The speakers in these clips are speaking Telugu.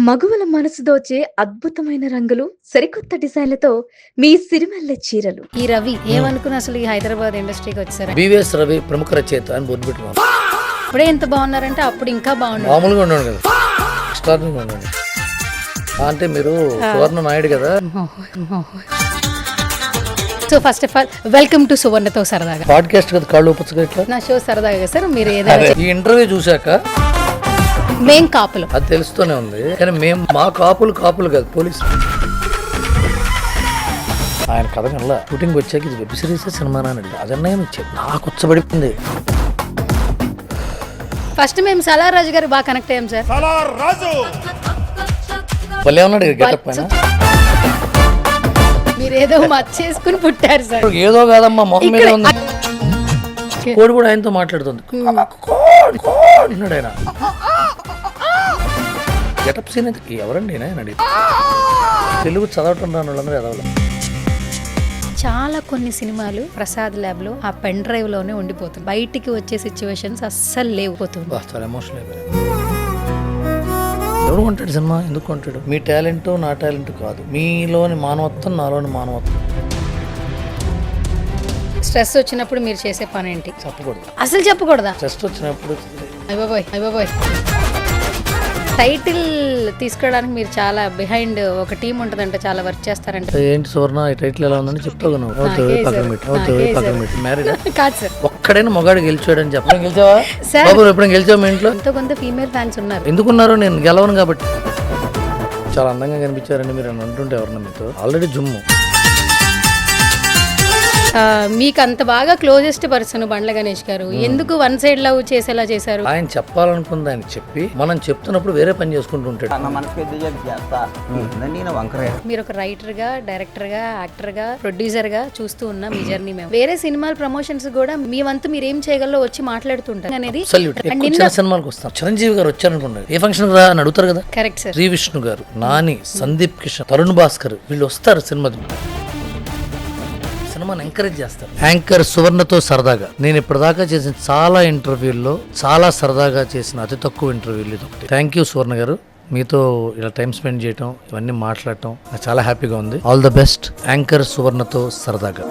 మగువల మనసు దోచే అద్భుతమైన రంగులు, సరికొత్త డిజైన్లతో మీ సిరిమల్లె చీరలు. ఈ రవి ఏమనుకుని అసలు ఈ హైదరాబాద్ ఇండస్ట్రీకి వచ్చారు? బీవీఎస్ రవి ప్రముఖ రచయిత అని బోర్డు పెట్టుకున్నాను. ఇప్పుడే ఎంత బాగున్నారంటే అప్పుడు ఇంకా బాగున్నారు. మామూలుగా ఉన్నాడు కదా, ఎక్స్ట్రాడినరీగా ఉన్నాడు. అంటే మీరు సువర్ణ నాయుడు కదా. So first of all welcome to సువర్ణతో సరదాగా పాడ్కాస్ట్ కదా, కాళ్ళు ఊపచ్చుగా ఇట్లా. నా షో సరదాగా సార్. మీరు ఏదైనా ఈ ఇంటర్వ్యూ చూశాక మేం కాపులు అది తెలుస్తూనే ఉంది, కానీ మేము మా కాపులు కాదు పోలీసులు. ఆయన కథ కల్లా షూటింగ్ వచ్చాక ఇది వెబ్ సిరీస్ సినిమానా అని అడిగి అదన్నా ఇచ్చాడు. నాకు వచ్చబడిపోయింది. ఫస్ట్ మేము సలార్ రాజు గారు బాగా కనెక్ట్ అయ్యాం సార్. భలే ఉన్నాడు గెటప్ పైన. మీరు ఏదో మర్చేసుకుని పుట్టారు సార్. ఏదో కాదమ్మా, మొహం మీద ఉంది. కోడి కూడా ఆయనతో మాట్లాడుతుంది. ఆయన గెటప్ సీన్ అయితే ఎవరండి ఆయన అడిగి. తెలుగు చదవటం రాని వాళ్ళందరూ ఎదవాలి. చాలా కొన్ని సినిమాలు ప్రసాద్ ల్యాబ్ లో ఆ పెన్ డ్రైవ్ లోనే ఉండిపోతుంది. బయటికి వచ్చే సిచ్యువేషన్స్ అస్సలు లేకపోతుంది. చాలా ఎమోషనల్ అయిపోయింది. ఎవరు కొంటాడు సినిమా? ఎందుకు కొంటాడు? మీ టాలెంట్ నా టాలెంట్ కాదు, మీలోని మానవత్వం నాలోని మానవత్వం. స్ట్రెస్ వచ్చినప్పుడు మీరు చేసే పని ఏంటి? చెప్పకూడదు, అసలు చెప్పకూడదా? స్ట్రెస్ వచ్చినప్పుడు అయిపోయి టైటిల్ తీసుకోవడానికి మీరు చాలా బిహైండ్ ఒక టీం ఉంటుందంటే చాలా వర్క్ చేస్తారంటే. ఏంటి సువర్ణ ఈ టైటిల్ ఎలా ఉందని చెప్తావు నువ్వు. పక్కన పెట్టి మ్యారేజ్ కాదు సార్. ఒక్కడైనా మగాడు గెలిచాడని చెప్పడం. గెలిచావా బాబు? ఎప్పుడైనా గెలిచావా మీ ఇంట్లో? ఎంతో కొంత ఫీమేల్ ఫ్యాన్స్ ఉన్నారు. ఎందుకున్నారు? నేను గెలవను కాబట్టి. చాలా అందంగా కనిపించారండి మీరు అని అంటుంటే ఎవరన్నా మీతో. ఆల్రెడీ జుమ్ము. మీకు అంత బాగా క్లోజెస్ట్ పర్సన్ బండ్ల గణేష్ గారు, ఎందుకు వన్ సైడ్ లవ్ చేసేలా చేశారు? ఆయన చెప్పాలనుకుంది ఆయన చెప్పి మనం చెప్తున్నప్పుడు వేరే పని చేసుకుంటూ ఉంటాడు. మీరు ఒక రైటర్ గా, డైరెక్టర్ గా, యాక్టర్ గా, ప్రొడ్యూసర్ గా చూస్తూ ఉన్న మీ జర్నీ మేము వేరే సినిమాల ప్రమోషన్స్ కూడా మీ వంతు మీరు ఏం చేయగలరో వచ్చి మాట్లాడుతుంటారు అనేది. చిన్న సినిమాలకు వస్తాం. చిరంజీవి గారు వచ్చారనుకోండి, ఏ ఫంక్షన్ రా అని అడుగుతారు కదా. Correct sir. శ్రీ విష్ణు గారు, నాని, సందీప్ కిషన్, తరుణ్ భాస్కర్ వీళ్ళు వస్తారు సినిమాకి. సినిమాని ఎంకరేజ్ చేస్తారు. యాంకర్ సువర్ణతో సరదాగా నేను ఇప్పటిదాకా చేసిన చాలా ఇంటర్వ్యూల్లో చాలా సరదాగా చేసిన అతి తక్కువ ఇంటర్వ్యూలు ఇది ఒకటి. థ్యాంక్ యూ సువర్ణ గారు. మీతో ఇలా టైం స్పెండ్ చేయటం, ఇవన్నీ మాట్లాడటం నాకు చాలా హ్యాపీగా ఉంది. All the best. యాంకర్ సువర్ణతో సరదాగా.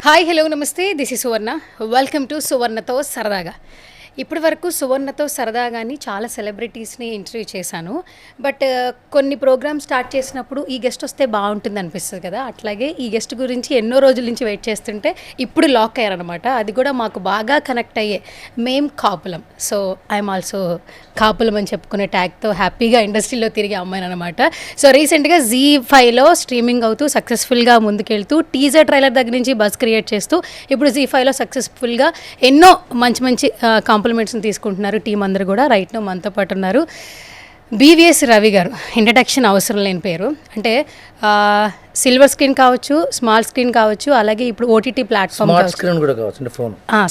హాయ్, హలో, నమస్తే. This is Suvarna. Welcome to సువర్ణతో సరదాగా. ఇప్పటి వరకు సువర్ణతో సరదాగాని చాలా సెలబ్రిటీస్ని ఇంటర్వ్యూ చేశాను. బట్ కొన్ని ప్రోగ్రామ్ స్టార్ట్ చేసినప్పుడు ఈ గెస్ట్ వస్తే బాగుంటుంది అనిపిస్తుంది కదా. అట్లాగే ఈ గెస్ట్ గురించి ఎన్నో రోజుల నుంచి వెయిట్ చేస్తుంటే ఇప్పుడు లాక్ అయ్యారనమాట. అది కూడా మాకు బాగా కనెక్ట్ అయ్యే మేం కాపులం. సో ఐఎమ్ ఆల్సో కాపులం అని చెప్పుకునే ట్యాగ్తో హ్యాపీగా ఇండస్ట్రీలో తిరిగే అమ్మాయిని అనమాట. సో రీసెంట్గా ZEE5లో స్ట్రీమింగ్ అవుతూ సక్సెస్ఫుల్గా ముందుకెళ్తూ టీజర్ ట్రైలర్ దగ్గర నుంచి బజ్ క్రియేట్ చేస్తూ ఇప్పుడు ZEE5లో సక్సెస్ఫుల్గా ఎన్నో మంచి మంచి కాంప్లిమెంట్స్ని తీసుకుంటున్నారు. టీం అందరూ కూడా రైట్ నో మనతో పాటు ఉన్నారు. బీవీఎస్ రవి గారు. ఇంట్రడక్షన్ అవసరం లేని పేరు. అంటే సిల్వర్ స్క్రీన్ కావచ్చు, స్మాల్ స్క్రీన్ కావచ్చు, అలాగే ఇప్పుడు ఓటీటీ ప్లాట్ఫామ్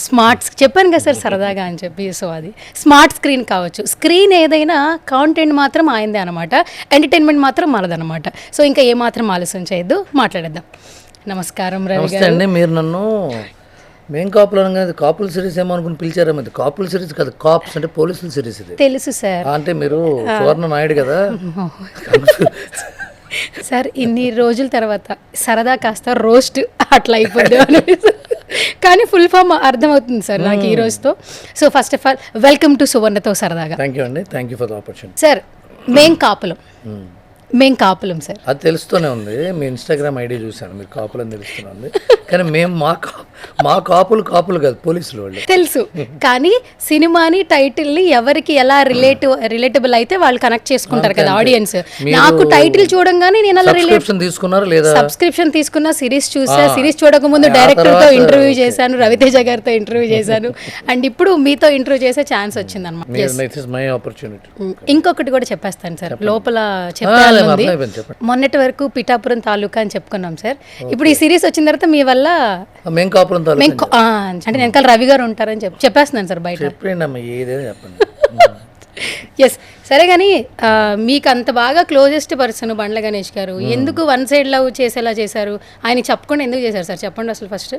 స్మార్ట్ చెప్పాను కదా సార్ సరదాగా అని చెప్పి. సో అది స్మార్ట్ స్క్రీన్ కావచ్చు. స్క్రీన్ ఏదైనా కాంటెంట్ మాత్రం ఆయనదే అనమాట, ఎంటర్టైన్మెంట్ మాత్రం మనదనమాట. సో ఇంకా ఏమాత్రం ఆలస్యం చేయొద్దు, మాట్లాడేద్దాం. నమస్కారం రవి గారు. మీరు నన్ను మేం కాపులు అనగానే కాపుల సిరీస్ ఏమో అనుకుని పిలిచారేమో. కాపుల సిరీస్ కాదు, కాప్స్ అంటే పోలీసుల సిరీస్. ఇది తెలుసు సార్. అంటే మీరు సువర్ణ నాయుడు కదా సార్. ఇన్ని రోజుల తర్వాత సరదా కాస్త రోస్ట్ అట్లా అయిపోద్ది కానీ ఫుల్ ఫామ్ అర్థమవుతుంది సార్ నాకు ఈ రోజుతో. So first of all welcome to సువర్ణతో సరదాగా. థ్యాంక్ యూ అండి. Thank you for the opportunity. Sir మేం కాపులం సార్. అది తెలుస్తూనే ఉంది. మీ ఇన్స్టాగ్రామ్ ఐడి చూసాను, మీరు కాపులు అని తెలుస్తుంది. కానీ మేము మా కాపులు కాదు పోలీసులు వాళ్ళు. తెలుసు, కానీ సినిమాని టైటిల్ని ఎవరికి ఎలా రిలేటబుల్ అయితే వాళ్ళు కనెక్ట్ చేసుకుంటారు కదా ఆడియన్స్. నాకు టైటిల్ చూడంగానే నేను అలా తీసుకున్నారు లేదా సబ్స్క్రిప్షన్ తీసుకున్నా, సిరీస్ చూసా. సిరీస్ చూడక ముందు డైరెక్టర్తో ఇంటర్వ్యూ చేశాను, రవితేజ గారితో ఇంటర్వ్యూ చేశాను, అండ్ ఇప్పుడు మీతో ఇంటర్వ్యూ చేసే ఛాన్స్ వచ్చింది అనమాట. ఇంకొకటి కూడా చెప్పేస్తాను సార్, లోపల చెప్పాలి. మొన్నటి వరకు పిఠాపురం తాలూకా అని చెప్పుకున్నాం సార్. ఇప్పుడు ఈ సిరీస్ వచ్చిన తర్వాత మీ వల్ల అంటే వెనకాల రవి గారు ఉంటారని చెప్పేస్తున్నాను సార్ బయట. ఎస్ సరే. కానీ మీకు అంత బాగా క్లోజెస్ట్ పర్సన్ బండ్ల గణేష్ గారు, ఎందుకు వన్ సైడ్ లవ్ చేసేలా చేశారు? ఆయన చెప్పకుండా ఎందుకు చేశారు సార్? చెప్పండి అసలు ఫస్ట్.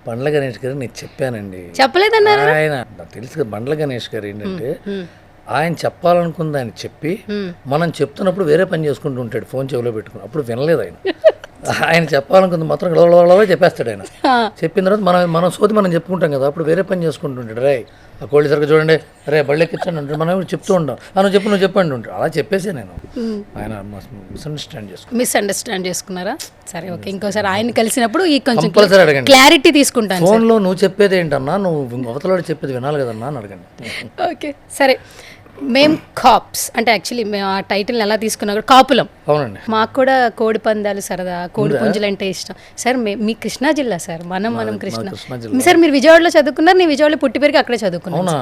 బండ్ల గణేష్ గారు నేను చెప్పానండి. చెప్పలేదన్నారు ఆయన. తెలుసు కదా బండ్ల గణేష్ గారు ఏంటంటే ఆయన చెప్పాలనుకుంది ఆయన చెప్పి మనం చెప్తున్నప్పుడు వేరే పని చేసుకుంటూ ఉంటాడు, ఫోన్ చెవిలో పెట్టుకుని. అప్పుడు వినలేదు ఆయన. ఆయన చెప్పాలనుకుంది మాత్రం గొడవలో చెప్పేస్తాడు ఆయన. చెప్పిన తర్వాత మనం సోది మనం చెప్పుకుంటాం కదా, అప్పుడు వేరే పని చేసుకుంటుంటాడు. రే ఆ కోళ్ళి సరిగ్గా చూడండి, రే బళ్ళు ఎక్కించండి అంటే మనం చెప్తూ ఉంటాం. నువ్వు చెప్పండి ఉంటాడు. అలా చెప్పేసి నేను ఆయన మిస్అండర్స్టాండ్ చేసుకున్నారా? సరే ఓకే, ఇంకోసారి ఆయన కలిసినప్పుడు ఈ కొంచెం కంపల్సరీ అడగండి. క్లారిటీ తీసుకుంటాను. ఫోన్లో నువ్వు చెప్పేది ఏంటన్నా, నువ్వు అవతల చెప్పేది వినాలి కదన్నా అని అడగండి. ఓకే సరే, మేము కాప్స్ అంటే యాక్చువల్లీ మేము ఆ టైటిల్ ఎలా తీసుకున్నా కూడా కాపులం. అవునండి. మాకు కూడా కోడి పందాలు సరదా, కోడి పుంజులు అంటే ఇష్టం సార్. మీ కృష్ణా జిల్లా సార్, మనం కృష్ణ సార్. మీరు విజయవాడలో చదువుకున్నారు, నేను విజయవాడలో పుట్టి పెరిగి అక్కడే చదువుకున్నాను.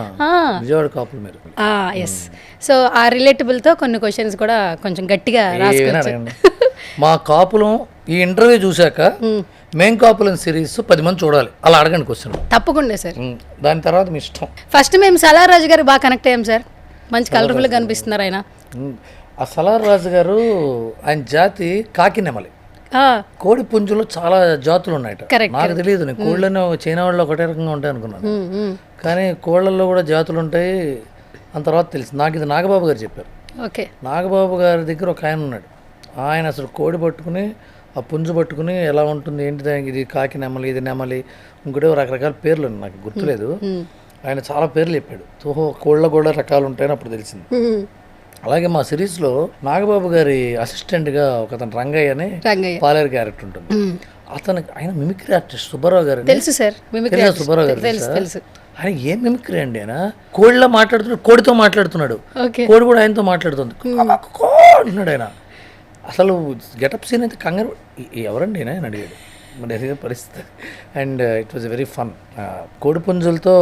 విజయవాడ కాపులు మీరు. ఎస్. సో ఆ రిలేటబుల్తో కొన్ని క్వశ్చన్స్ కూడా కొంచెం గట్టిగా రాసుకోండి. మా కాపులం ఈ ఇంటర్వ్యూ చూశాక మేం కాపులం సిరీస్ 10 మంది చూడాలి, అలా అడగండి క్వశ్చన్. తప్పకుండా సార్. దాని తర్వాత మీ ఇష్టం. ఫస్ట్ మేము సలారాజు గారు బాగా కనెక్ట్ అయ్యాం సార్, మంచి కలర్ఫుల్గా కనిపిస్తున్నారు ఆయన. ఆ సలారాజు గారు ఆయన జాతి కాకి నెమలి. కోడి పుంజులో చాలా జాతులు ఉన్నాయట, నాకు తెలియదు. నేను కోళ్ళని చైనా వాళ్ళు ఒకటే రకంగా ఉంటాయి అనుకున్నాను, కానీ కోళ్ళల్లో కూడా జాతులు ఉంటాయి అని తర్వాత తెలిసి నాకు. ఇది నాగబాబు గారు చెప్పారు. ఓకే. నాగబాబు గారి దగ్గర ఒక ఆయన ఉన్నాడు, ఆయన అసలు కోడి పట్టుకుని ఆ పుంజు పట్టుకుని ఎలా ఉంటుంది ఏంటి, ఇది కాకి నెమలి, ఇది నెమలి, ఇంకోటి రకరకాల పేర్లు నాకు గుర్తులేదు. ఆయన చాలా పేర్లు చెప్పాడు. కోళ్ళ కూడా రకాలు ఉంటాయని అప్పుడు తెలిసింది. అలాగే మా సిరీస్లో నాగబాబు గారి అసిస్టెంట్గా ఒక అతను రంగయ్య అని పాలేరు క్యారెక్టర్ ఉంటుంది. ఆయన మిమిక్రీ ఆర్టిస్ట్ సుబ్బారావు గారు. తెలుసు సార్, సుబ్బారావు గారు తెలుసు. ఆయన ఏం మిమిక్రీ అండి, ఆయన కోడిలో మాట్లాడుతున్నాడు, కోడితో మాట్లాడుతున్నాడు, కోడి కూడా ఆయనతో మాట్లాడుతుంది అంటున్నాడు ఆయన. అసలు గెటప్ సీన్ అయితే కంగారు, ఎవరండి ఆయన అని అడిగాడు. మరి అదే పరిస్థితి. And it was very fun. కోడి పుంజులతో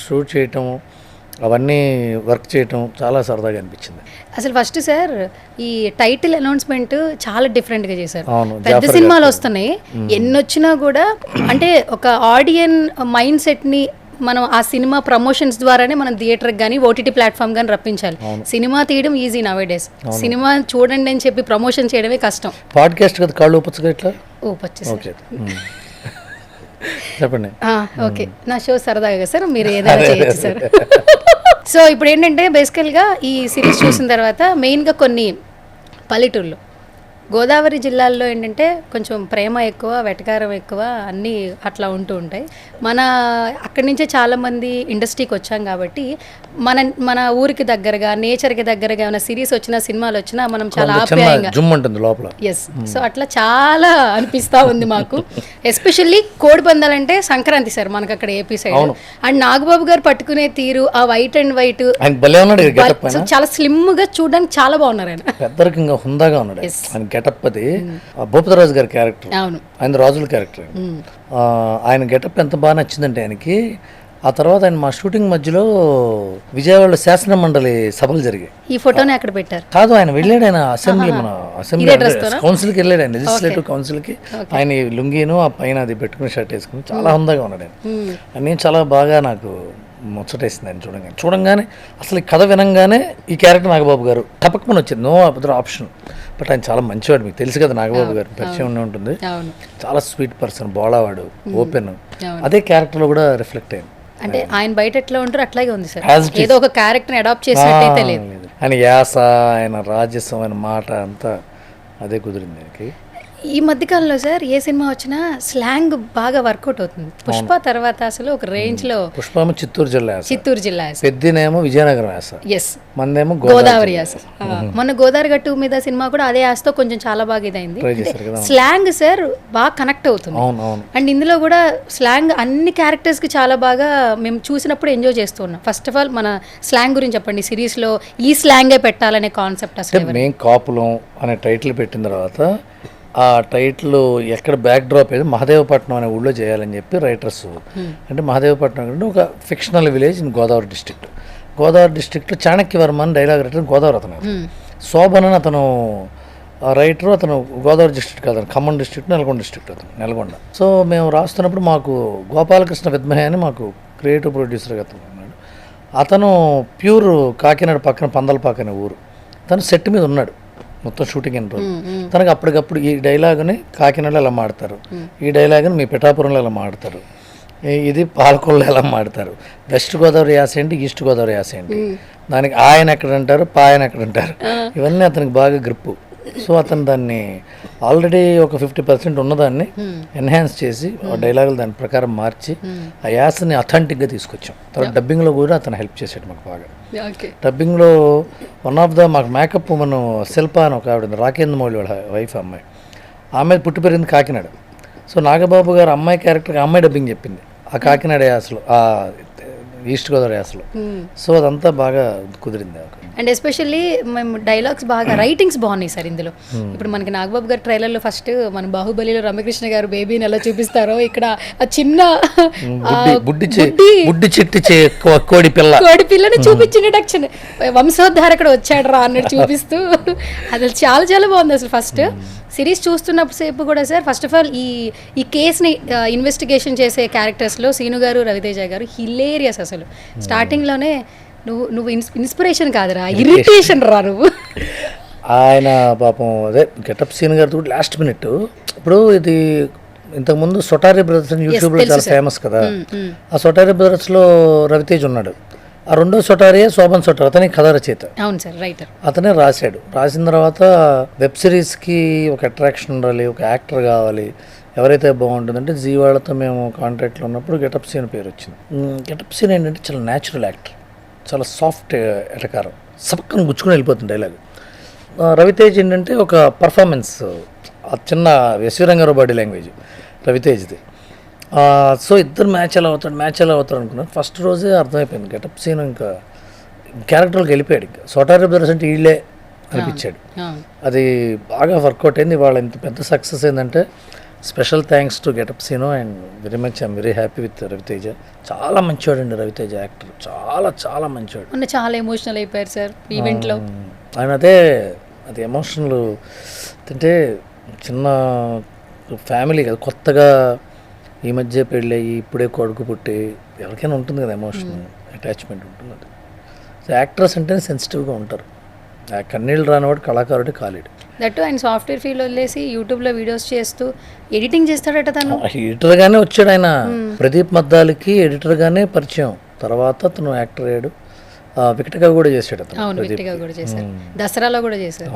షూట్ చేయటం, అవన్నీ వర్క్ చేయటం చాలా సరదాగా అనిపించింది. అసలు ఫస్ట్ సార్ ఈ టైటిల్ అనౌన్స్మెంట్ చాలా డిఫరెంట్గా చేశారు. పెద్ద సినిమాలు వస్తున్నాయి, ఎన్ని వచ్చినా కూడా అంటే ఒక ఆడియన్ మైండ్ సెట్ని మనం ఆ సినిమా ప్రమోషన్స్ ద్వారానే మనం థియేటర్కి కానీ ఓటీటీ ప్లాట్ఫామ్ కానీ రప్పించాలి. సినిమా తీయడం ఈజీ నవే డేస్, సినిమా చూడండి అని చెప్పి ప్రమోషన్ చేయడమే కష్టం. పాడ్కాస్ట్ కదా, కాళ్ళు ఊపచ్చు ఇట్లా ఊపచ్చు. చెప్పండి. ఓకే, నా షో సరదాగా సార్, మీరు ఏదైనా చేయొచ్చు సార్. సో ఇప్పుడు ఏంటంటే బేసికల్గా ఈ సిరీస్ చూసిన తర్వాత మెయిన్గా కొన్ని పల్లెటూళ్ళు గోదావరి జిల్లాల్లో ఏంటంటే కొంచెం ప్రేమ ఎక్కువ, వెటకారం ఎక్కువ, అన్నీ అట్లా ఉంటూ ఉంటాయి. అక్కడి నుంచే చాలామంది ఇండస్ట్రీకి వచ్చాం కాబట్టి మన ఊరికి దగ్గరగా, నేచర్కి దగ్గరగా ఏమైనా సిరీస్ వచ్చినా, సినిమాలు వచ్చినా మనం చాలా ఆప్యాయంగా లోపల. ఎస్. సో అట్లా చాలా అనిపిస్తూ ఉంది మాకు. ఎస్పెషల్లీ కోడి పందాలంటే సంక్రాంతి సార్ మనకు అక్కడ ఏపీ సైడ్. అండ్ నాగబాబు గారు పట్టుకునే తీరు, ఆ వైట్ అండ్ వైట్ చాలా స్లిమ్గా చూడడానికి చాలా బాగున్నారు. ఆయన పెద్దరికంగా హుందాగా ఉన్నాడు. గెటప్ అది భూపతిరాజు గారి క్యారెక్టర్, ఆయన రాజుల క్యారెక్టర్. ఆయన గెటప్ ఎంత బాగా నచ్చిందంటే ఆయనకి. ఆ తర్వాత ఆయన మా షూటింగ్ మధ్యలో విజయవాడ శాసన మండలి సభలు జరిగాయి. ఈ ఫోటోని అక్కడ పెట్టారు కాదు, ఆయన వెళ్ళాడు, ఆయన అసెంబ్లీ కౌన్సిల్కి వెళ్ళాడు, ఆయన లెజిస్లేటివ్ కౌన్సిల్కి. ఆయన లుంగీను ఆ పైన అది పెట్టుకుని షర్ట్ వేసుకుని చాలా హుందాగా ఉన్నాడు ఆయన. నేను చాలా బాగా నాకు ముచ్చటేసింది ఆయన చూడంగానే. అసలు ఈ కథ వినంగానే ఈ క్యారెక్టర్ నాగబాబు గారు టపక్మని వచ్చింది, నో అదర్ ఆప్షన్. బట్ ఆయన చాలా మంచివాడు, మీకు తెలుసు కదా నాగబాబు గారు, పరిచయం ఉండే ఉంటుంది. చాలా స్వీట్ పర్సన్, బోళావాడు, ఓపెన్. అదే క్యారెక్టర్లో కూడా రిఫ్లెక్ట్ అయింది. అంటే ఆయన బయట ఎట్లా ఉంటారో అట్లాగే ఉంది సార్, ఏదో ఒక క్యారెక్టర్ని అడాప్ట్ చేసినట్టయితే లేదు. ఆయన యాస, ఆయన రాజస్వం, ఆయన మాట అంతా అదే కుదిరింది ఆయనకి. ఈ మధ్యకాలంలో సార్ ఏ సినిమా వచ్చినా స్లాంగ్ బాగా వర్కౌట్ అవుతుంది. పుష్ప తర్వాత అసలు ఒక రేంజ్ లో. పుష్ప చిత్తూరు జిల్లా, పెద్దినేమో విజయనగరం యాస, ఎస్, మందేమో గోదావరి యాస. మొన్న గోదావరి గట్టు మీద సినిమా కూడా అదే యాసతో కొంచెం చాలా బాగా ఇదైంది. స్లాంగ్ సార్ బాగా కనెక్ట్ అవుతుంది. అండ్ ఇందులో కూడా స్లాంగ్ అన్ని క్యారెక్టర్స్ కి చాలా బాగా మేము చూసినప్పుడు ఎంజాయ్ చేస్తున్నాం. ఫస్ట్ ఆఫ్ ఆల్ మన స్లాంగ్ గురించి చెప్పండి. సిరీస్ లో ఈ స్లాంగే పెట్టాలనే కాన్సెప్ట్ అసలు. మేము కాపులం అనే టైటిల్ పెట్టిన తర్వాత ఆ టైటిల్ ఎక్కడ బ్యాక్ డ్రాప్ అయ్యేది మహదేవపట్నం అనే ఊళ్ళో చేయాలని చెప్పి రైటర్స్. అంటే మహదేవపట్నం అంటే ఒక fictional village in Godavari district. Godavari డిస్ట్రిక్ట్లో చాణక్యవర్మ అని డైలాగ్ రైటర్ గోదావరి అతను. శోభన్ అని అతను రైటర్, అతను గోదావరి డిస్ట్రిక్ట్ కాదు, ఖమ్మం డిస్ట్రిక్ట్, నల్గొండ డిస్ట్రిక్ట్, అతను నల్గొండ. సో మేము రాస్తున్నప్పుడు మాకు గోపాలకృష్ణ విద్మహే అని మాకు క్రియేటివ్ ప్రొడ్యూసర్గా అతను ఉన్నాడు. అతను ప్యూర్ కాకినాడ పక్కన పందలపాక అనే ఊరు. తను సెట్ మీద ఉన్నాడు మొత్తం షూటింగ్ అయిన రోజు. తనకు అప్పటికప్పుడు ఈ డైలాగుని కాకినాడలో ఎలా మాడతారు, ఈ డైలాగుని మీ పిఠాపురంలో ఎలా మాడతారు, ఇది పాలకొల్లు ఎలా మాడతారు, వెస్ట్ గోదావరి యాస ఏంటి, ఈస్ట్ గోదావరి యాస ఏంటి, దానికి ఆయన ఎక్కడ అంటారు, పాయన ఎక్కడ అంటారు, ఇవన్నీ అతనికి బాగా గ్రిప్పు. సో అతను దాన్ని ఆల్రెడీ ఒక 50% ఉన్నదాన్ని ఎన్హాన్స్ చేసి ఆ డైలాగులు దాని ప్రకారం మార్చి ఆ యాసని అథెంటిక్గా తీసుకొచ్చాం. తర్వాత డబ్బింగ్లో కూడా అతను హెల్ప్ చేసాడు మాకు బాగా. డబ్బింగ్లో వన్ ఆఫ్ ద మాకు మేకప్ మనం శిల్ప అని ఒక ఆవిడ రాకేంద్ర మౌళి వాళ్ళ వైఫ్ అమ్మాయి, ఆమె పుట్టి పెరిగింది కాకినాడ. సో నాగబాబు గారు అమ్మాయి క్యారెక్టర్కి అమ్మాయి డబ్బింగ్ చెప్పింది ఆ కాకినాడ యాసలో, ఆ ఈస్ట్ గోదావరి యాసలో. సో అదంతా బాగా కుదిరింది. అండ్ ఎస్పెషల్లీ మేము డైలాగ్స్ బాగా రైటింగ్స్ బాగున్నాయి సార్ ఇందులో. ఇప్పుడు మనకి నాగబాబు గారు ట్రైలర్లో ఫస్ట్ మన బాహుబలిలో రమ్యకృష్ణ గారు బేబీని ఎలా చూపిస్తారో ఇక్కడ ఆ చిన్న బుడ్డి చెట్టు కోడి పిల్లని చూపించి ఇంట్రడక్షన్ వంశోద్ధారకుడు వచ్చాడు రా అన్నట్టు చూపిస్తూ అది చాలా చాలా బాగుంది అసలు. ఫస్ట్ సిరీస్ చూస్తున్నప్పుడు సేపు కూడా సార్ ఫస్ట్ ఆఫ్ ఆల్ ఈ కేసుని ఇన్వెస్టిగేషన్ చేసే క్యారెక్టర్స్లో సీను గారు, రవితేజ గారు హిలేరియస్ అసలు. స్టార్టింగ్లోనే నువ్వు ఇన్స్పిరేషన్ కాదురా, ఇరిటేషన్ రా నువ్వు. ఆయన పాపం అదే గెటప్ సీన్ గారితో కూడా లాస్ట్ మినిట్. ఇప్పుడు ఇది ఇంతకుముందు సొటారి బ్రదర్స్ అని యూట్యూబ్లో చాలా ఫేమస్ కదా. ఆ సొటారి బ్రదర్స్లో రవితేజ్ ఉన్నాడు. ఆ రెండో సొటారియే శోభన్ సొటారి, అతని కథ రచయిత. అవును సార్, రైటర్. అతనే రాశాడు. రాసిన తర్వాత వెబ్ సిరీస్కి ఒక అట్రాక్షన్ ఉండాలి, ఒక యాక్టర్ కావాలి, ఎవరైతే బాగుంటుందంటే జీ వాళ్ళతో మేము కాంటాక్ట్లో ఉన్నప్పుడు గెటప్ సీన్ పేరు వచ్చింది. గెటప్ సీన్ ఏంటంటే చాలా న్యాచురల్ యాక్టర్, చాలా సాఫ్ట్ ఎటకారం, సపక్కన గుచ్చుకుని వెళ్ళిపోతుంది డైలాగ్. రవితేజ్ ఏంటంటే ఒక పర్ఫార్మెన్స్, చిన్న ఎస్వి రంగారావు బాడీ లాంగ్వేజ్ రవితేజ్ది. సో ఇద్దరు మ్యాచ్ ఎలా అవుతారు అనుకున్నాను. ఫస్ట్ రోజే అర్థమైపోయింది గెటప్ సీన్ ఇంకా క్యారెక్టర్కి వెళ్ళిపోయాడు. ఇంకా సోటారి బ్రదర్స్ అంటే వీళ్ళే అనిపించాడు. అది బాగా వర్కౌట్ అయింది. వాళ్ళ ఇంత పెద్ద సక్సెస్ ఏంటంటే special thanks to getup Seenu and very much I'm very happy with Ravi Teja. చాలా మంచివాడు అండి రవితేజ, యాక్టర్ చాలా చాలా మంచివాడు. చాలా ఎమోషనల్ అయిపోయారు సార్ ఈవెంట్లో ఆయన. అది ఎమోషనల్ అంటే చిన్న ఫ్యామిలీ కదా, కొత్తగా ఈ మధ్య పెళ్ళయ్యి ఇప్పుడే కొడుకు పుట్టి ఎవరికైనా ఉంటుంది కదా ఎమోషనల్ అటాచ్మెంట్ ఉంటుంది. సో యాక్టర్స్ అంటేనే సెన్సిటివ్గా ఉంటారు. కన్నీళ్ళు రానివాడు కళాకారుడి కాలేడు. దట్టు ఆయన సాఫ్ట్వేర్ ఫీల్డ్ వదిలేసి యూట్యూబ్లో వీడియోస్ చేస్తూ ఎడిటింగ్ చేస్తాడట. తను ఎడిటర్గానే వచ్చాడు. ఆయన ప్రదీప్ మద్దాలికి ఎడిటర్గానే పరిచయం. తర్వాత తను యాక్టర్ అయ్యాడు. వికటగా కూడా చేశాడు. అవును, వికటగా కూడా చేశారు, దసరాలో కూడా చేశారు.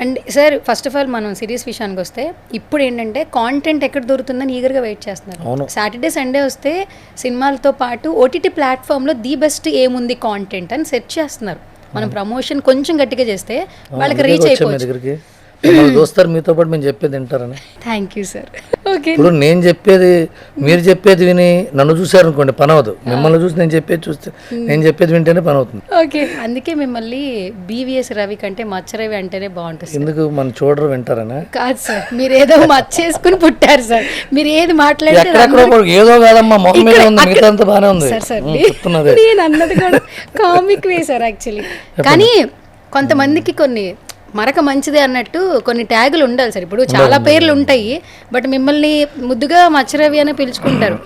And sir first of all మనం సిరీస్ విషయానికి వస్తే ఇప్పుడు ఏంటంటే కాంటెంట్ ఎక్కడ దొరుకుతుందని ఈగర్గా వెయిట్ చేస్తున్నారు. సాటర్డే సండే వస్తే సినిమాలతో పాటు ఓటీటీ ప్లాట్ఫామ్లో ది బెస్ట్ ఏముంది కాంటెంట్ అని సెర్చ్ చేస్తున్నారు. మనం ప్రమోషన్ కొంచెం గట్టిగా చేస్తే వాళ్ళకి రీచ్ అయిపోవచ్చు. చూస్తారు మీతో పాటు మేము చెప్పేది వింటారని. Thank you sir. ఓకే, ఇప్పుడు నేను చెప్పేది మీరు చెప్పేది విని నన్ను చూసారు అనుకోండి పని అవ్వదు. మిమ్మల్ని చూసి నేను చెప్పేది చూస్తే నేను చెప్పేది వింటేనే పని అవుతుంది. ఓకే, అందుకే మిమ్మల్ని బీవీఎస్ రవి కంటే మచ్చ రవి అంటేనే బాగుంటుంది. ఎందుకు మనం చూడరు వింటారనా? కాదు సార్, మీరు ఏదో మచ్చేసుకుని పుట్టారు సార్. మీరు ఏది మాట్లాడితే ఏదో కాదమ్మా, మొహం మీద ఉంది, మిగతా అంతా బాగానే ఉంది. సార్ నేను అన్నది కూడా కామిక్ వే సార్ యాక్చువల్లీ. కానీ కొంతమందికి కొన్ని మరక మంచిదే అన్నట్టు కొన్ని ట్యాగులు ఉండాలి సార్. ఇప్పుడు చాలా పేర్లు ఉంటాయి, బట్ మిమ్మల్ని ముద్దుగా మచ్చరవి అని పిలుచుకుంటారు.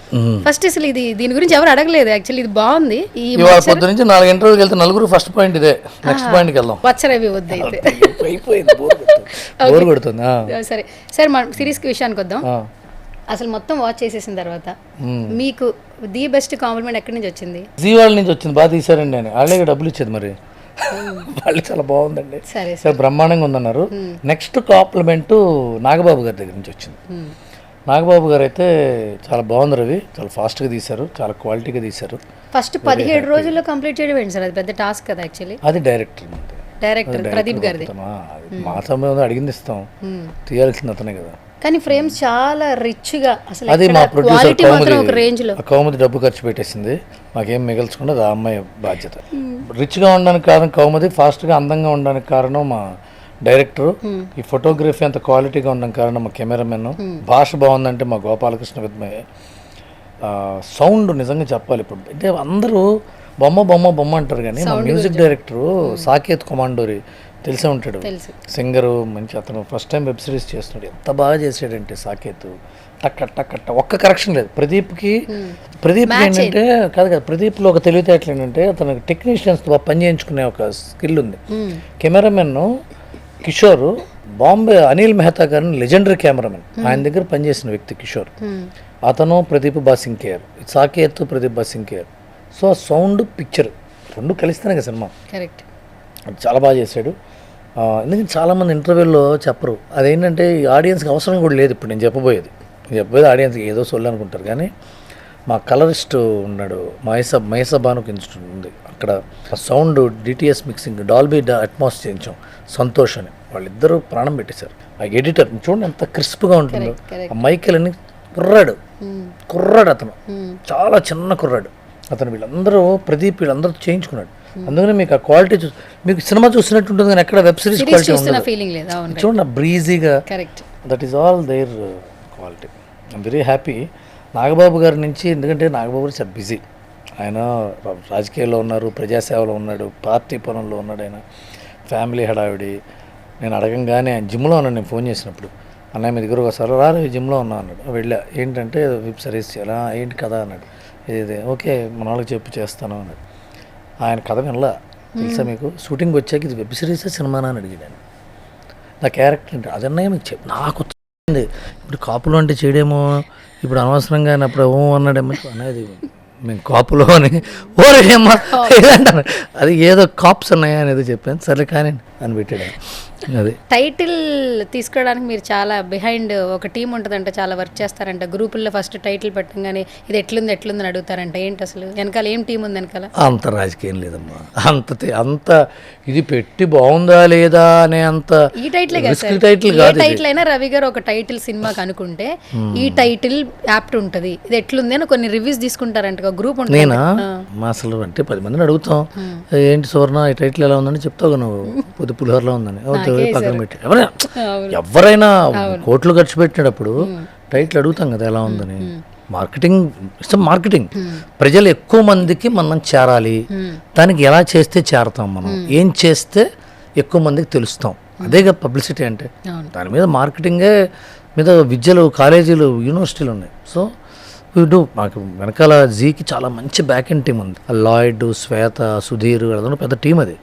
ఫస్ట్ అసలు ఇది దీని గురించి ఎవరు అడగలేదు యాక్చువల్లీ. ఇది బాగుంది. ఈ పొద్దు నుంచి 4 ఇంటర్వ్యూకి వెళ్తే నలుగురు ఫస్ట్ పాయింట్ ఇదే, నెక్స్ట్ పాయింట్కి వెళ్దాం. మచ్చరవి వద్దు అయితే. సరే సార్, మన సిరీస్ విషయానికి వద్దాం. అసలు మొత్తం వాచ్ చేసేసిన తర్వాత మీకు ది బెస్ట్ కాంప్లిమెంట్ ఎక్కడి నుంచి వచ్చింది? జీ వాళ్ళ నుంచి వచ్చింది. బాగా తీసారండి అని వాళ్ళే డబ్బులు ఇచ్చేది. మరి వాళ్ళు చాలా బాగుందండి, చాలా బ్రహ్మాండంగా ఉందన్నారు. నెక్స్ట్ కాంప్లిమెంట్ నాగబాబు గారి దగ్గర నుంచి వచ్చింది. నాగబాబు గారు అయితే చాలా బాగుంది రవి, చాలా ఫాస్ట్గా తీశారు, చాలా క్వాలిటీగా తీశారు. ఫస్ట్ 17 రోజుల్లో కంప్లీట్ చేయడం ఏంటి సార్? అది పెద్ద టాస్క్ కదా యాక్చువల్లీ. అది డైరెక్టర్ ప్రదీప్ గారిది. మా సమయం అడిగింది ఇస్తాం, తీయాల్సింది అతనే కదా. కానీ ఫ్రేమ్స్ చాలా రిచ్గా, అసలు అది మా ప్రొడ్యూసర్ కౌముది డబ్బు ఖర్చు పెట్టేసింది, మాకేం మిగల్చకుండా అది ఆ అమ్మాయి బాధ్యత. రిచ్గా ఉండడానికి కారణం కౌముది, ఫాస్ట్గా అందంగా ఉండడానికి కారణం మా డైరెక్టర్, ఈ ఫోటోగ్రఫీ అంత క్వాలిటీగా ఉండడానికి కారణం మా కెమెరామెన్, భాష బాగుందంటే మా గోపాలకృష్ణ విద్మయ్య, సౌండ్ నిజంగా చెప్పాలి. ఇప్పుడు అంటే అందరూ బొమ్మ బొమ్మ బొమ్మ అంటారు, కానీ మా మ్యూజిక్ డైరెక్టరు సాకేత్ కొమాండోరి తెలిసే ఉంటాడు, సింగరు, మంచి అతను ఫస్ట్ టైం వెబ్ సిరీస్ చేస్తున్నాడు. ఎంత బాగా చేసాడంటే సాకేత్, టక్క ఒక్క కరెక్షన్ లేదు. ప్రదీప్ ఏంటంటే కాదు ప్రదీప్లో ఒక తెలివితేటలు ఏంటంటే అతనికి టెక్నీషియన్స్తో పని చేయించుకునే ఒక స్కిల్ ఉంది. కెమెరామెన్ కిషోర్ బాంబే అనిల్ మెహతా గారిని లెజెండరీ కెమెరామెన్, ఆయన దగ్గర పనిచేసిన వ్యక్తి కిషోర్, అతను ప్రదీప్ బాసింకేర్, సాకేత్ ప్రదీప్ బాసింకేర్. సో ఆ సౌండ్ పిక్చర్ రెండు కలిస్తేనే కదా సినిమా. కరెక్ట్. చాలా బాగా చేశాడు. ఎందుకంటే చాలామంది ఇంటర్వ్యూల్లో చెప్పరు, అదేంటంటే ఈ ఆడియన్స్కి అవసరం కూడా లేదు. ఇప్పుడు నేను చెప్పబోయేది ఆడియన్స్కి ఏదో సొల్లు అనుకుంటారు, కానీ మా కలరిస్ట్ ఉన్నాడు మహేస బానుకు ఇన్స్టిట్యూట్ ఉంది, అక్కడ sound DTS mixing Dolby Atmos చేయించాం సంతోష్ అని, వాళ్ళిద్దరూ ప్రాణం పెట్టేశారు. ఆ ఎడిటర్ చూడండి ఎంత క్రిస్ప్గా ఉంటుందో. ఆ మైకెల్ అని కుర్రాడు అతను, చాలా చిన్న కుర్రాడు అతను. వీళ్ళందరూ ప్రదీప్ వీళ్ళందరూ చేయించుకున్నాడు. అందుకని మీకు ఆ క్వాలిటీ మీకు సినిమా చూసినట్టు ఉంటుంది, కానీ ఎక్కడ వెబ్ సిరీస్ క్వాలిటీ ఉండదు. చూడండి బ్రీజీగా, that is all their quality. I'm very happy Nagababu గారి నుంచి, ఎందుకంటే నాగబాబు గారు చాలా బిజీ. ఆయన రాజకీయాల్లో ఉన్నారు, ప్రజాసేవలో ఉన్నాడు, పార్టీ పనుల్లో ఉన్నాడు, ఆయన ఫ్యామిలీ హడావిడి. నేను అడగంగానే ఆయన జిమ్లో ఉన్నాను. నేను ఫోన్ చేసినప్పుడు అన్నయ్య మీ దగ్గర ఒకసారి రారు, జిమ్లో ఉన్నా అన్నాడు. వెళ్ళా, ఏంటంటే వెబ్ సిరీస్ చేయాలా ఏంటి కదా అన్నాడు. ఇది ఓకే మన వాళ్ళకి చెప్పి చేస్తాను అన్నాడు. ఆయన కథ వినలా తెలుసా మీకు, షూటింగ్ వచ్చాక ఇది వెబ్ సిరీసే సినిమానా అని అడిగాను. నా క్యారెక్టర్ అంటే అదన్నయ్య మీకు నాకు వచ్చింది. ఇప్పుడు కాపులు అంటే చేయడేమో, ఇప్పుడు అనవసరంగా అప్పుడు అన్నాడేమో అనేది మేము కాపులో అని ఓరేమ్మా ఏదంటారు, అది ఏదో కాప్స్ ఉన్నాయా అనేది చెప్పాను. సరే కానీ అని పెట్టాడు. అది టైటిల్ తీసుకోవడానికి మీరు చాలా బిహైండ్ ఒక టీం ఉంటుందంట, చాలా వర్క్ చేస్తారంట. గ్రూపుల్లో ఫస్ట్ టైటిల్ పెట్టంగానే ఇది ఎట్లుంది అని అడుగుతారంట. ఏంటి అసలు వెనకాల ఏం టీం ఉంది వెనకాల? అంత రాజకీయం లేదమ్మా, అంత ఇది పెట్టి బాగుందా లేదా అనే అంత ఈ టైటిల్ టైటిల్ అయినా రవి గారు ఒక టైటిల్ సినిమాకి అనుకుంటే ఈ టైటిల్ యాప్ట్ ఉంటుంది, ఇది ఎట్లుంది అని కొన్ని రివ్యూస్ తీసుకుంటారంట. గ్రూప్ ఉంటుంది. నేనా అసలు అంటే 10 మందిని అడుగుతాం, ఏంటి సువర్ణ ఈ టైటిల్ ఎలా ఉందని చెప్తావు నువ్వు, పొద్దు పులిహోరలో ఉందని పక్కన పెట్టి. ఎవరైనా కోట్లు ఖర్చు పెట్టినప్పుడు టైటిల్ అడుగుతాం కదా ఎలా ఉందని. మార్కెటింగ్ ప్రజలు ఎక్కువ మందికి మనం చేరాలి, దానికి ఎలా చేస్తే చేరతాం, మనం ఏం చేస్తే ఎక్కువ మందికి తెలుస్తాం, అదేగా పబ్లిసిటీ అంటే. దాని మీద మార్కెటింగే మీద విద్యలు, కాలేజీలు, యూనివర్సిటీలు ఉన్నాయి. సో వీడు మాకు వెనకాల జీకి చాలా మంచి బ్యాక్ ఎండ్ టీం ఉంది. లాయిడ్, శ్వేత, సుధీర్ అదంతా పెద్ద టీం. అది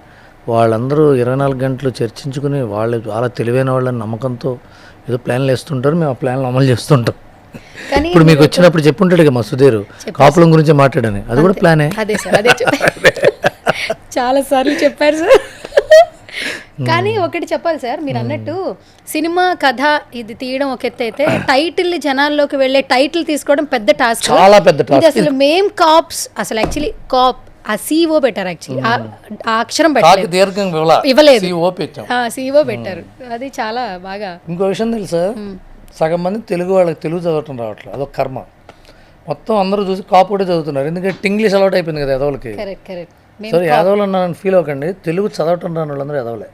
వాళ్ళందరూ 24 గంటలు చర్చించుకుని వాళ్ళు చాలా తెలివైన వాళ్ళని నమ్మకంతో ఏదో ప్లాన్లు వేస్తుంటారు, మేము ఆ ప్లాన్లు అమలు చేస్తుంటాం. ఇప్పుడు మీకు వచ్చినప్పుడు చెప్పుంటాడు మా సుధీర్ కాపులం గురించి మాట్లాడని, అది కూడా ప్లానే. చాలా సార్లు చెప్పారు సార్. కానీ ఒకటి చెప్పాలి సార్, మీరు అన్నట్టు సినిమా కథ ఇది తీయడం ఒక ఎత్తు అయితే, టైటిల్ జనాల్లోకి వెళ్ళే టైటిల్ తీసుకోవడం పెద్ద టాస్క్, చాలా పెద్ద టాస్క్. అసలు మేం కాప్స్, అసలు యాక్చువల్లీ కాప్ ఆ సిఓ పెట్టారు, యాక్చువల్లీ ఆ అక్షరం ఇవ్వలేదు, సిఓ పెట్టారు. అది చాలా బాగా. ఇంకో విషయం తెలుసా, సగం మంది తెలుగు వాళ్ళకి తెలుగు చదవటం రావట్లేదు, అదొక కర్మ. మొత్తం అందరూ చూసి కాపు కూడా చదువుతున్నారు, ఎందుకంటే ఇంగ్లీష్ అలవాటు అయిపోయింది కదా యాదవులకి. సరే యాదవులు అన్నారని ఫీల్ అవ్వకండి, తెలుగు చదవటం రాని వాళ్ళందరూ యాదవులే.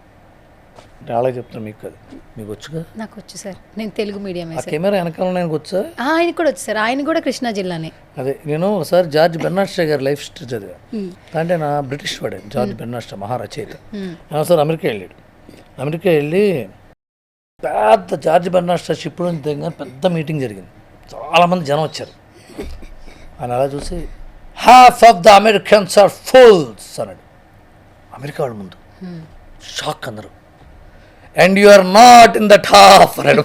అంటే అలాగే చెప్తాను మీకు, అది మీకు వచ్చుగా. నాకు వచ్చు సార్, నేను తెలుగు మీడియం. కెమెరా వెనకాల ఆయనకు వచ్చా? ఆయన కూడా వచ్చు సార్, ఆయన కూడా కృష్ణా జిల్లానే. అదే నేను ఒకసారి జార్జ్ బెర్నార్డ్ గారి లైఫ్ స్టోరీ చదివా. అంటే నా బ్రిటిష్ వాడే జార్జ్ బెర్నార్డ్ మహారచయిత. ఒకసారి అమెరికా వెళ్ళాడు. అమెరికా వెళ్ళి పెద్ద జార్జ్ బెర్నార్డ్ షిప్ నుంచి దిగగానే పెద్ద మీటింగ్ జరిగింది, చాలామంది జనం వచ్చారు. ఆయన అలా చూసి half of the Americans are fools అన్నాడు. అమెరికా వాళ్ళ ముందు షాక్ అందరు. And you are not in that half అన్నాడు.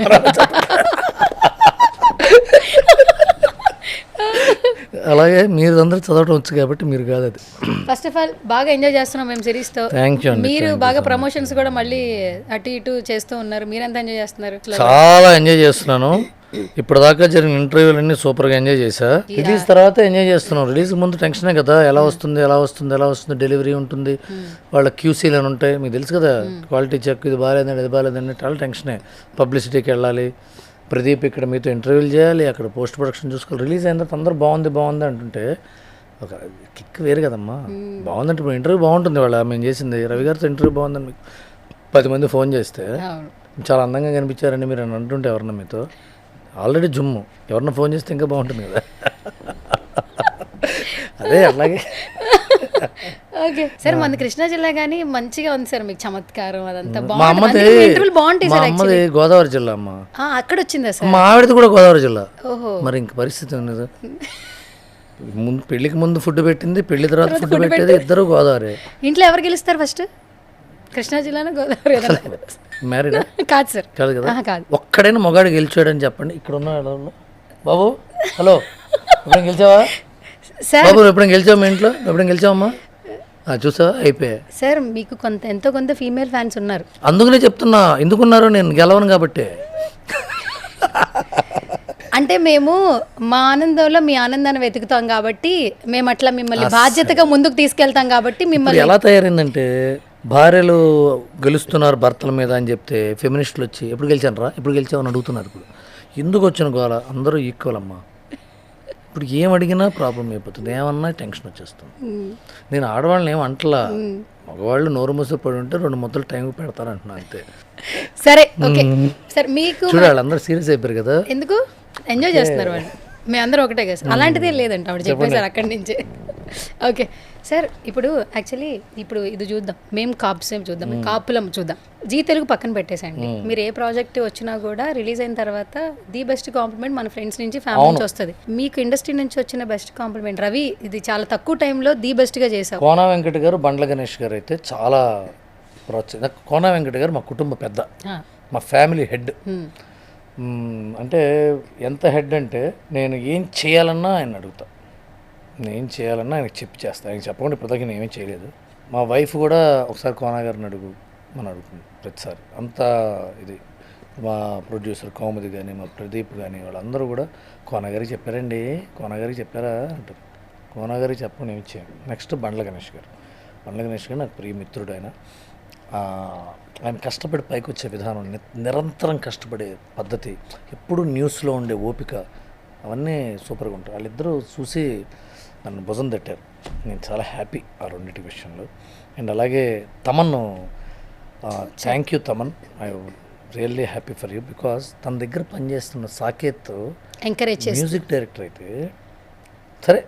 అలాగే మీరు అందరూ చదవటం వచ్చు కాబట్టి మీరు కాదు. అది ఫస్ట్ ఆఫ్ ఆల్ బాగా ఎంజాయ్ చేస్తున్నాం మేము సిరీస్తో. థ్యాంక్ యూ అండి. మీరు బాగా ప్రమోషన్స్ కూడా మళ్ళీ అటు ఇటు చేస్తూ ఉన్నారు, మీరెంత ఎంజాయ్ చేస్తున్నారు? చాలా ఎంజాయ్ చేస్తున్నాను. ఇప్పటిదాకా జరిగిన ఇంటర్వ్యూలన్నీ సూపర్గా ఎంజాయ్ చేశా. రిలీజ్ తర్వాత ఎంజాయ్ చేస్తున్నాం. రిలీజ్ ముందు టెన్షనే కదా, ఎలా వస్తుంది, డెలివరీ ఉంటుంది, వాళ్ళ క్యూసీలు అని ఉంటాయి, మీకు తెలుసు కదా, క్వాలిటీ చెక్, ఇది బాగాలేదండి చాలా టెన్షనే. పబ్లిసిటీకి వెళ్ళాలి, ప్రదీప్ ఇక్కడ మీతో ఇంటర్వ్యూలు చేయాలి, అక్కడ పోస్ట్ ప్రొడక్షన్ చూసుకోవాలి. రిలీజ్ అయిన తర్వాత అందరూ బాగుంది అంటుంటే ఒక కిక్ వేరు కదమ్మా. బాగుందంటే ఇప్పుడు ఇంటర్వ్యూ బాగుంటుంది. వాళ్ళ మేము చేసింది రవి గారితో ఇంటర్వ్యూ బాగుందని మీకు 10 మంది ఫోన్ చేస్తే చాలా అందంగా కనిపించారండి మీరు అని అంటుంటే ఎవరన్నా మీతో ఆల్రెడీ జుమ్ము ఎవరన్నా ఫోన్ చేస్తే ఇంకా బాగుంటుంది కదా. అదే అలాగే. ఓకే సార్, మన కృష్ణా జిల్లా కానీ మంచిగా ఉంది సార్, మీకు చమత్కారం అదంతా మా అమ్మది గోదావరి జిల్లా అమ్మ. అక్కడ వచ్చిందా సార్? మా ఆవిడది కూడా గోదావరి జిల్లా. మరి ఇంక పరిస్థితి ఉన్నది. పెళ్లికి ముందు ఫుడ్ పెట్టింది, పెళ్లి తర్వాత ఫుడ్ పెట్టేది, ఇద్దరు గోదావరి. ఇంట్లో ఎవరు గెలుస్తారు ఫస్ట్, కృష్ణా జిల్లాలో గోదావరి? మ్యారీడా? కాదు సార్. కాదు కదా. కాదు. ఒక్కడైనా మొగాడు గెలిచాడని చెప్పండి ఇక్కడ ఉన్న వాళ్ళలో. బాబు హలో, ఎప్పుడైనా గెలిచావా సార్ బాబు? ఎప్పుడైనా గెలిచావు మీ ఇంట్లో? ఎప్పుడైనా గెలిచావమ్మా? చూసావా, అయిపోయా. సార్ మీకు ఎంతో కొంత ఫీమేల్ ఫ్యాన్స్ ఉన్నారు. అందుకనే చెప్తున్నా, ఎందుకున్నారు, నేను గెలవను కాబట్టి. అంటే మేము మా ఆనందంలో మీ ఆనందాన్ని వెతుకుతాం కాబట్టి మేము అట్లా మిమ్మల్ని బాధ్యతగా ముందుకు తీసుకెళ్తాం కాబట్టి మిమ్మల్ని. ఎలా తయారైందంటే భార్యలు గెలుస్తున్నారు భర్తల మీద అని చెప్తే ఫెమినిస్టులు వచ్చి ఎప్పుడు గెలిచాను రా, ఎప్పుడు గెలిచామని అడుగుతున్నారు. ఇప్పుడు ఎందుకు వచ్చిన గోల? అందరూ ఈక్వల్ అమ్మా. ఇప్పుడు ఏం అడిగినా ప్రాబ్లం అయిపోతుంది, ఏమన్నా టెన్షన్ వచ్చేస్తుంది. నేను ఆడవాళ్ళని ఏం అంటలా, మగవాళ్ళు నోరు మూసి పడి ఉంటే 2 ముద్దలు టైంకి పెడతారు అంటున్నా అంతే. సరే ఓకే సార్. మీకు చూడాలి, అందరూ సీరియస్ అయిపోయారు కదా. ఎందుకు ఎంజాయ్ చేస్తున్నారు వాళ్ళు? మీ అందరూ ఒకటే కదా సార్. అలాంటిదే లేదంట ఆవిడ చెప్పేసారు అక్కడి నుంచే. ఓకే సార్, ఇప్పుడు యాక్చువల్లీ ఇప్పుడు ఇది చూద్దాం, మేము కాప్స్ చూద్దాం, కాపులం చూద్దాం. జీ తెలుగు పక్కన పెట్టేసండి. మీరు ఏ ప్రాజెక్ట్ వచ్చినా కూడా రిలీజ్ అయిన తర్వాత ది బెస్ట్ కాంప్లిమెంట్ మన ఫ్రెండ్స్ నుంచి, ఫ్యామిలీ నుంచి వస్తుంది. మీకు ఇండస్ట్రీ నుంచి వచ్చిన బెస్ట్ కాంప్లిమెంట్ రవి, ఇది చాలా తక్కువ టైంలో ది బెస్ట్గా చేసావు. కోన వెంకట గారు, బండ్ల గణేష్ గారు అయితే చాలా ప్రోత్సాహం. కోన వెంకట గారు మా కుటుంబ పెద్ద, మా ఫ్యామిలీ హెడ్. అంటే ఎంత హెడ్ అంటే నేను ఏం చేయాలన్నా ఆయన అడుగుతా, నేను ఏం చేయాలన్నా ఆయనకు చేస్తాను. ఆయన చెప్పకుండా ఇప్పటిదాకా నేను ఏమీ చేయలేదు. మా వైఫ్ కూడా ఒకసారి కోన గారిని మనం అడుగుతుంది ప్రతిసారి. అంత ఇది మా ప్రొడ్యూసర్ కౌముది కానీ, మా ప్రదీప్ కానీ, వాళ్ళందరూ కూడా కోన గారికి చెప్పారండి, కోన గారికి చెప్పారా అంటారు. కోన గారికి చెప్పకుండా ఏమి చేయండి. నెక్స్ట్ బండ్ల గణేష్ గారు. బండ్ల గణేష్ గారు నాకు ప్రియ మిత్రుడు. ఆయన కష్టపడి పైకి వచ్చే విధానం, నిరంతరం కష్టపడే పద్ధతి, ఎప్పుడు న్యూస్లో ఉండే ఓపిక, అవన్నీ సూపర్గా ఉంటాయి. వాళ్ళిద్దరూ చూసి నన్ను భుజం తట్టారు. నేను చాలా హ్యాపీ ఆ రెండింటి విషయంలో. అండ్ అలాగే Thaman, thank you Thaman, I really happy for you. Because తన దగ్గర పనిచేస్తున్న సాకేత్ ఎంకరేజ్ మ్యూజిక్ డైరెక్టర్ అయితే సరే,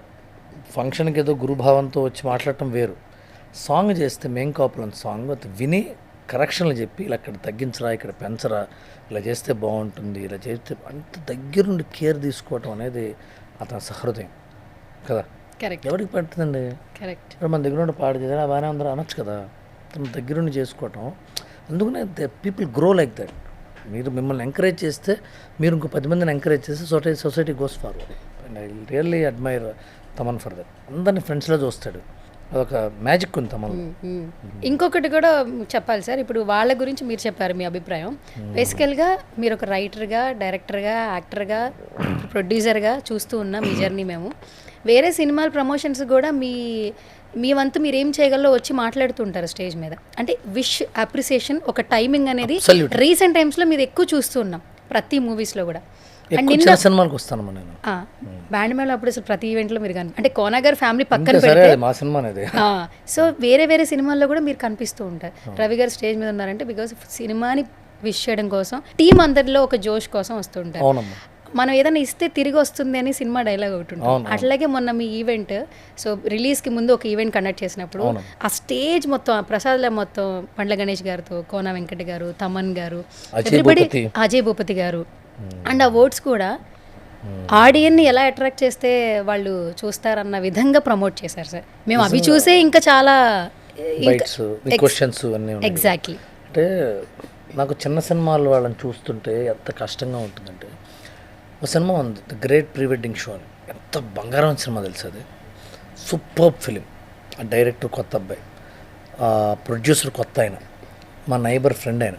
ఫంక్షన్కి ఏదో గురుభావంతో వచ్చి మాట్లాడటం వేరు. సాంగ్ చేస్తే మేం కాపులం సాంగ్ అది విని కరెక్షన్లు చెప్పి, ఇలా ఇక్కడ తగ్గించరా, ఇక్కడ పెంచరా, ఇలా చేస్తే బాగుంటుంది, ఇలా చేస్తే అంత దగ్గరుండి కేర్ తీసుకోవటం అనేది అతని సహృదయం కదా. కరెక్ట్. ఎవరికి పడుతుందండి? కరెక్ట్. ఇప్పుడు మన దగ్గర ఉండి పాడు చేయాలి, బాగానే ఉందరా అనొచ్చు కదా. తన దగ్గరుండి చేసుకోవటం, అందుకనే పీపుల్ గ్రో లైక్ దట్. మీరు మిమ్మల్ని ఎంకరేజ్ చేస్తే, మీరు ఇంకో 10 మందిని ఎంకరేజ్ చేస్తే society goes forward. And I really admire Thaman for that. అందరినీ ఫ్రెండ్స్లో చూస్తాడు, అదొక మ్యాజిక్ ఉంది తమన్. ఇంకొకటి కూడా చెప్పాలి సార్, ఇప్పుడు వాళ్ళ గురించి మీరు చెప్పారు మీ అభిప్రాయం. బేసికల్గా మీరు ఒక రైటర్గా, డైరెక్టర్గా, యాక్టర్గా, ప్రొడ్యూసర్గా చూస్తూ ఉన్నాం మీ జర్నీ. మేము వేరే సినిమాల ప్రమోషన్స్ కూడా మీ వంతు మీరు ఏం చేయగలరో వచ్చి మాట్లాడుతుంటారు స్టేజ్ మీద. అంటే విష్ అప్రిసియేషన్, ఒక టైమింగ్ అనేది రీసెంట్ టైమ్స్లో మీరు ఎక్కువ చూస్తూ ఉన్నాం ప్రతి మూవీస్లో కూడా. అండ్ నిన్న సినిమాలకు వస్తాను నేను బ్యాండ్ మేళ అప్పుడు అసలు ప్రతి ఈవెంట్లో మీరు కానీ, అంటే కోన గారి ఫ్యామిలీ పక్కన పెడితే మా సినిమా అనేది. సో వేరే సినిమాల్లో కూడా మీరు కనిపిస్తూ ఉంటారు. రవి గారు స్టేజ్ మీద ఉన్నారంటే బికాస్ సినిమాని విష్ చేయడం కోసం, టీం అందరిలో ఒక జోష్ కోసం వస్తుంటారు. మనం ఏదైనా ఇస్తే తిరిగి వస్తుంది అని సినిమా డైలాగ్ ఒకటి ఉంటుంది. అట్లాగే మొన్న మీ ఈవెంట్, సో రిలీజ్కి ముందు ఒక ఈవెంట్ కండక్ట్ చేసినప్పుడు ఆ స్టేజ్ మొత్తం, ఆ ప్రసాద్లో మొత్తం బండ్ల గణేష్ గారితో, కోన వెంకట గారు, తమన్ గారు, ఎవ్రీబడి, అజయ్ భూపతి గారు. అండ్ ఆ వర్డ్స్ కూడా ఆడియన్ని ఎలా అట్రాక్ట్ చేస్తే వాళ్ళు చూస్తారన్న విధంగా ప్రమోట్ చేశారు సార్. మేము అవి చూసే ఇంకా చాలా ఎగ్జాక్ట్లీ. అంటే నాకు చిన్న సినిమాలు వాళ్ళని చూస్తుంటే ఎంత కష్టంగా ఉంటుందంటే, ఒక సినిమా ఉంది the great pre wedding show అని, ఎంత బంగారం సినిమా తెలుసు అది. Super film. ఆ డైరెక్టర్ కొత్త అబ్బాయి, ఆ ప్రొడ్యూసర్ కొత్త ఆయన, మా నైబర్ ఫ్రెండ్ ఆయన.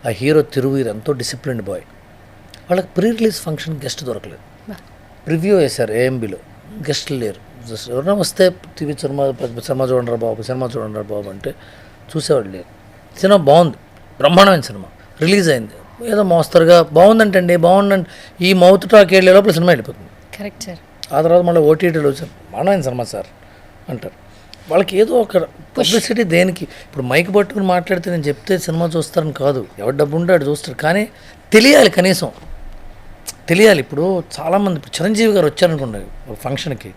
ఆ హీరో తిరువీర్ ఎంతో డిసిప్లిన్డ్ బాయ్. వాళ్ళకి ప్రీ రిలీజ్ ఫంక్షన్ గెస్ట్ దొరకలేదు. ప్రివ్యూ వేశారు ఏఎంబీలో, గెస్ట్లు లేరు. జస్ట్ ఎవరైనా వస్తే టీవీ సినిమా చూడండి రా బాబు అంటే చూసేవాళ్ళు లేరు. సినిమా బాగుంది, బ్రహ్మాండమైన సినిమా, రిలీజ్ అయింది, ఏదో మోస్తరుగా బాగుందంటండి, బాగుందండి, ఈ మౌత్ టాక్ వెళ్ళే లోపల సినిమా వెళ్ళిపోతుంది. Correct sir. ఆ తర్వాత మళ్ళీ ఓటీటీలో వచ్చారు, బ్రహ్మాండమైన సినిమా సార్ అంటారు. వాళ్ళకి ఏదో ఒక పబ్లిసిటీ దేనికి. ఇప్పుడు మైక్ పట్టుకుని మాట్లాడితే నేను చెప్తే సినిమా చూస్తారని కాదు, ఎవరు డబ్బు ఉంటే అటు చూస్తారు. కానీ తెలియాలి, కనీసం తెలియాలి. ఇప్పుడు చాలామంది, ఇప్పుడు చిరంజీవి గారు వచ్చారనుకోండి ఒక ఫంక్షన్కి,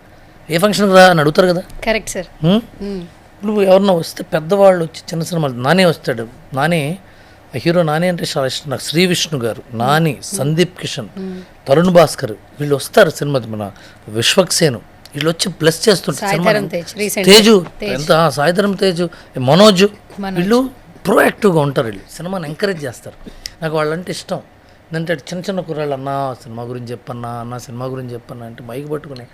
ఏ ఫంక్షన్కి రా అని అడుగుతారు కదా. Correct sir. నువ్వు ఎవరన్నా వస్తే పెద్దవాళ్ళు వచ్చి చిన్న సినిమాలు, నాని వస్తాడు, నాని హీరో, నాని అంటే చాలా ఇష్టం నాకు. శ్రీ విష్ణు గారు, నాని, సందీప్ కిషన్, తరుణ్ భాస్కర్, వీళ్ళు వస్తారు సినిమా. మన విశ్వక్సేను, వీళ్ళు వచ్చి ప్లస్ చేస్తుంటారు. తేజు ఎంత, సాయిధరం తేజు, మనోజ్, వీళ్ళు ప్రోయాక్టివ్గా ఉంటారు వీళ్ళు, సినిమాని ఎంకరేజ్ చేస్తారు. నాకు వాళ్ళంటే ఇష్టం. ఎందుకంటే చిన్న చిన్న కుర్రాళ్ళు అన్న సినిమా గురించి చెప్పన్నా, అన్న సినిమా గురించి చెప్పన్నా అంటే మైక్ పట్టుకుని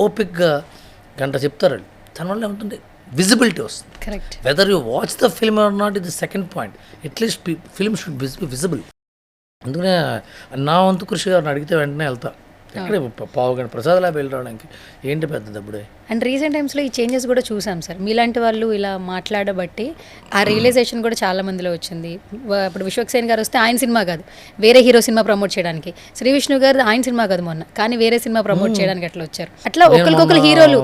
ఓపిక్గా గంట చెప్తారు వాళ్ళు. దానివల్ల ఏమవుతుంది, విజిబిలిటీ వస్తుంది. Correct. Whether you watch the film or not ఇది second point, at least film should be visible. అందుకనే నా వంతు కృషి గారిని అడిగితే వెంటనే వెళ్తా. ఎక్కడే పావు గంట ప్రసాద్ ల్యాబ్ వెళ్ళి రావడానికి ఏంటి పెద్దది అప్పుడే. అండ్ రీసెంట్ టైమ్స్లో ఈ చేంజెస్ కూడా చూసాం సార్. మీలాంటి వాళ్ళు ఇలా మాట్లాడబట్టి ఆ రియలైజేషన్ కూడా చాలా మందిలో వచ్చింది. ఇప్పుడు విశ్వక్సేన్ గారు వస్తే ఆయన సినిమా కాదు, వేరే హీరో సినిమా ప్రమోట్ చేయడానికి. శ్రీ విష్ణు గారు ఆయన సినిమా కాదు మొన్న, కానీ వేరే సినిమా ప్రమోట్ చేయడానికి అట్లా వచ్చారు. అట్లా ఒకరికొకరు హీరోలు.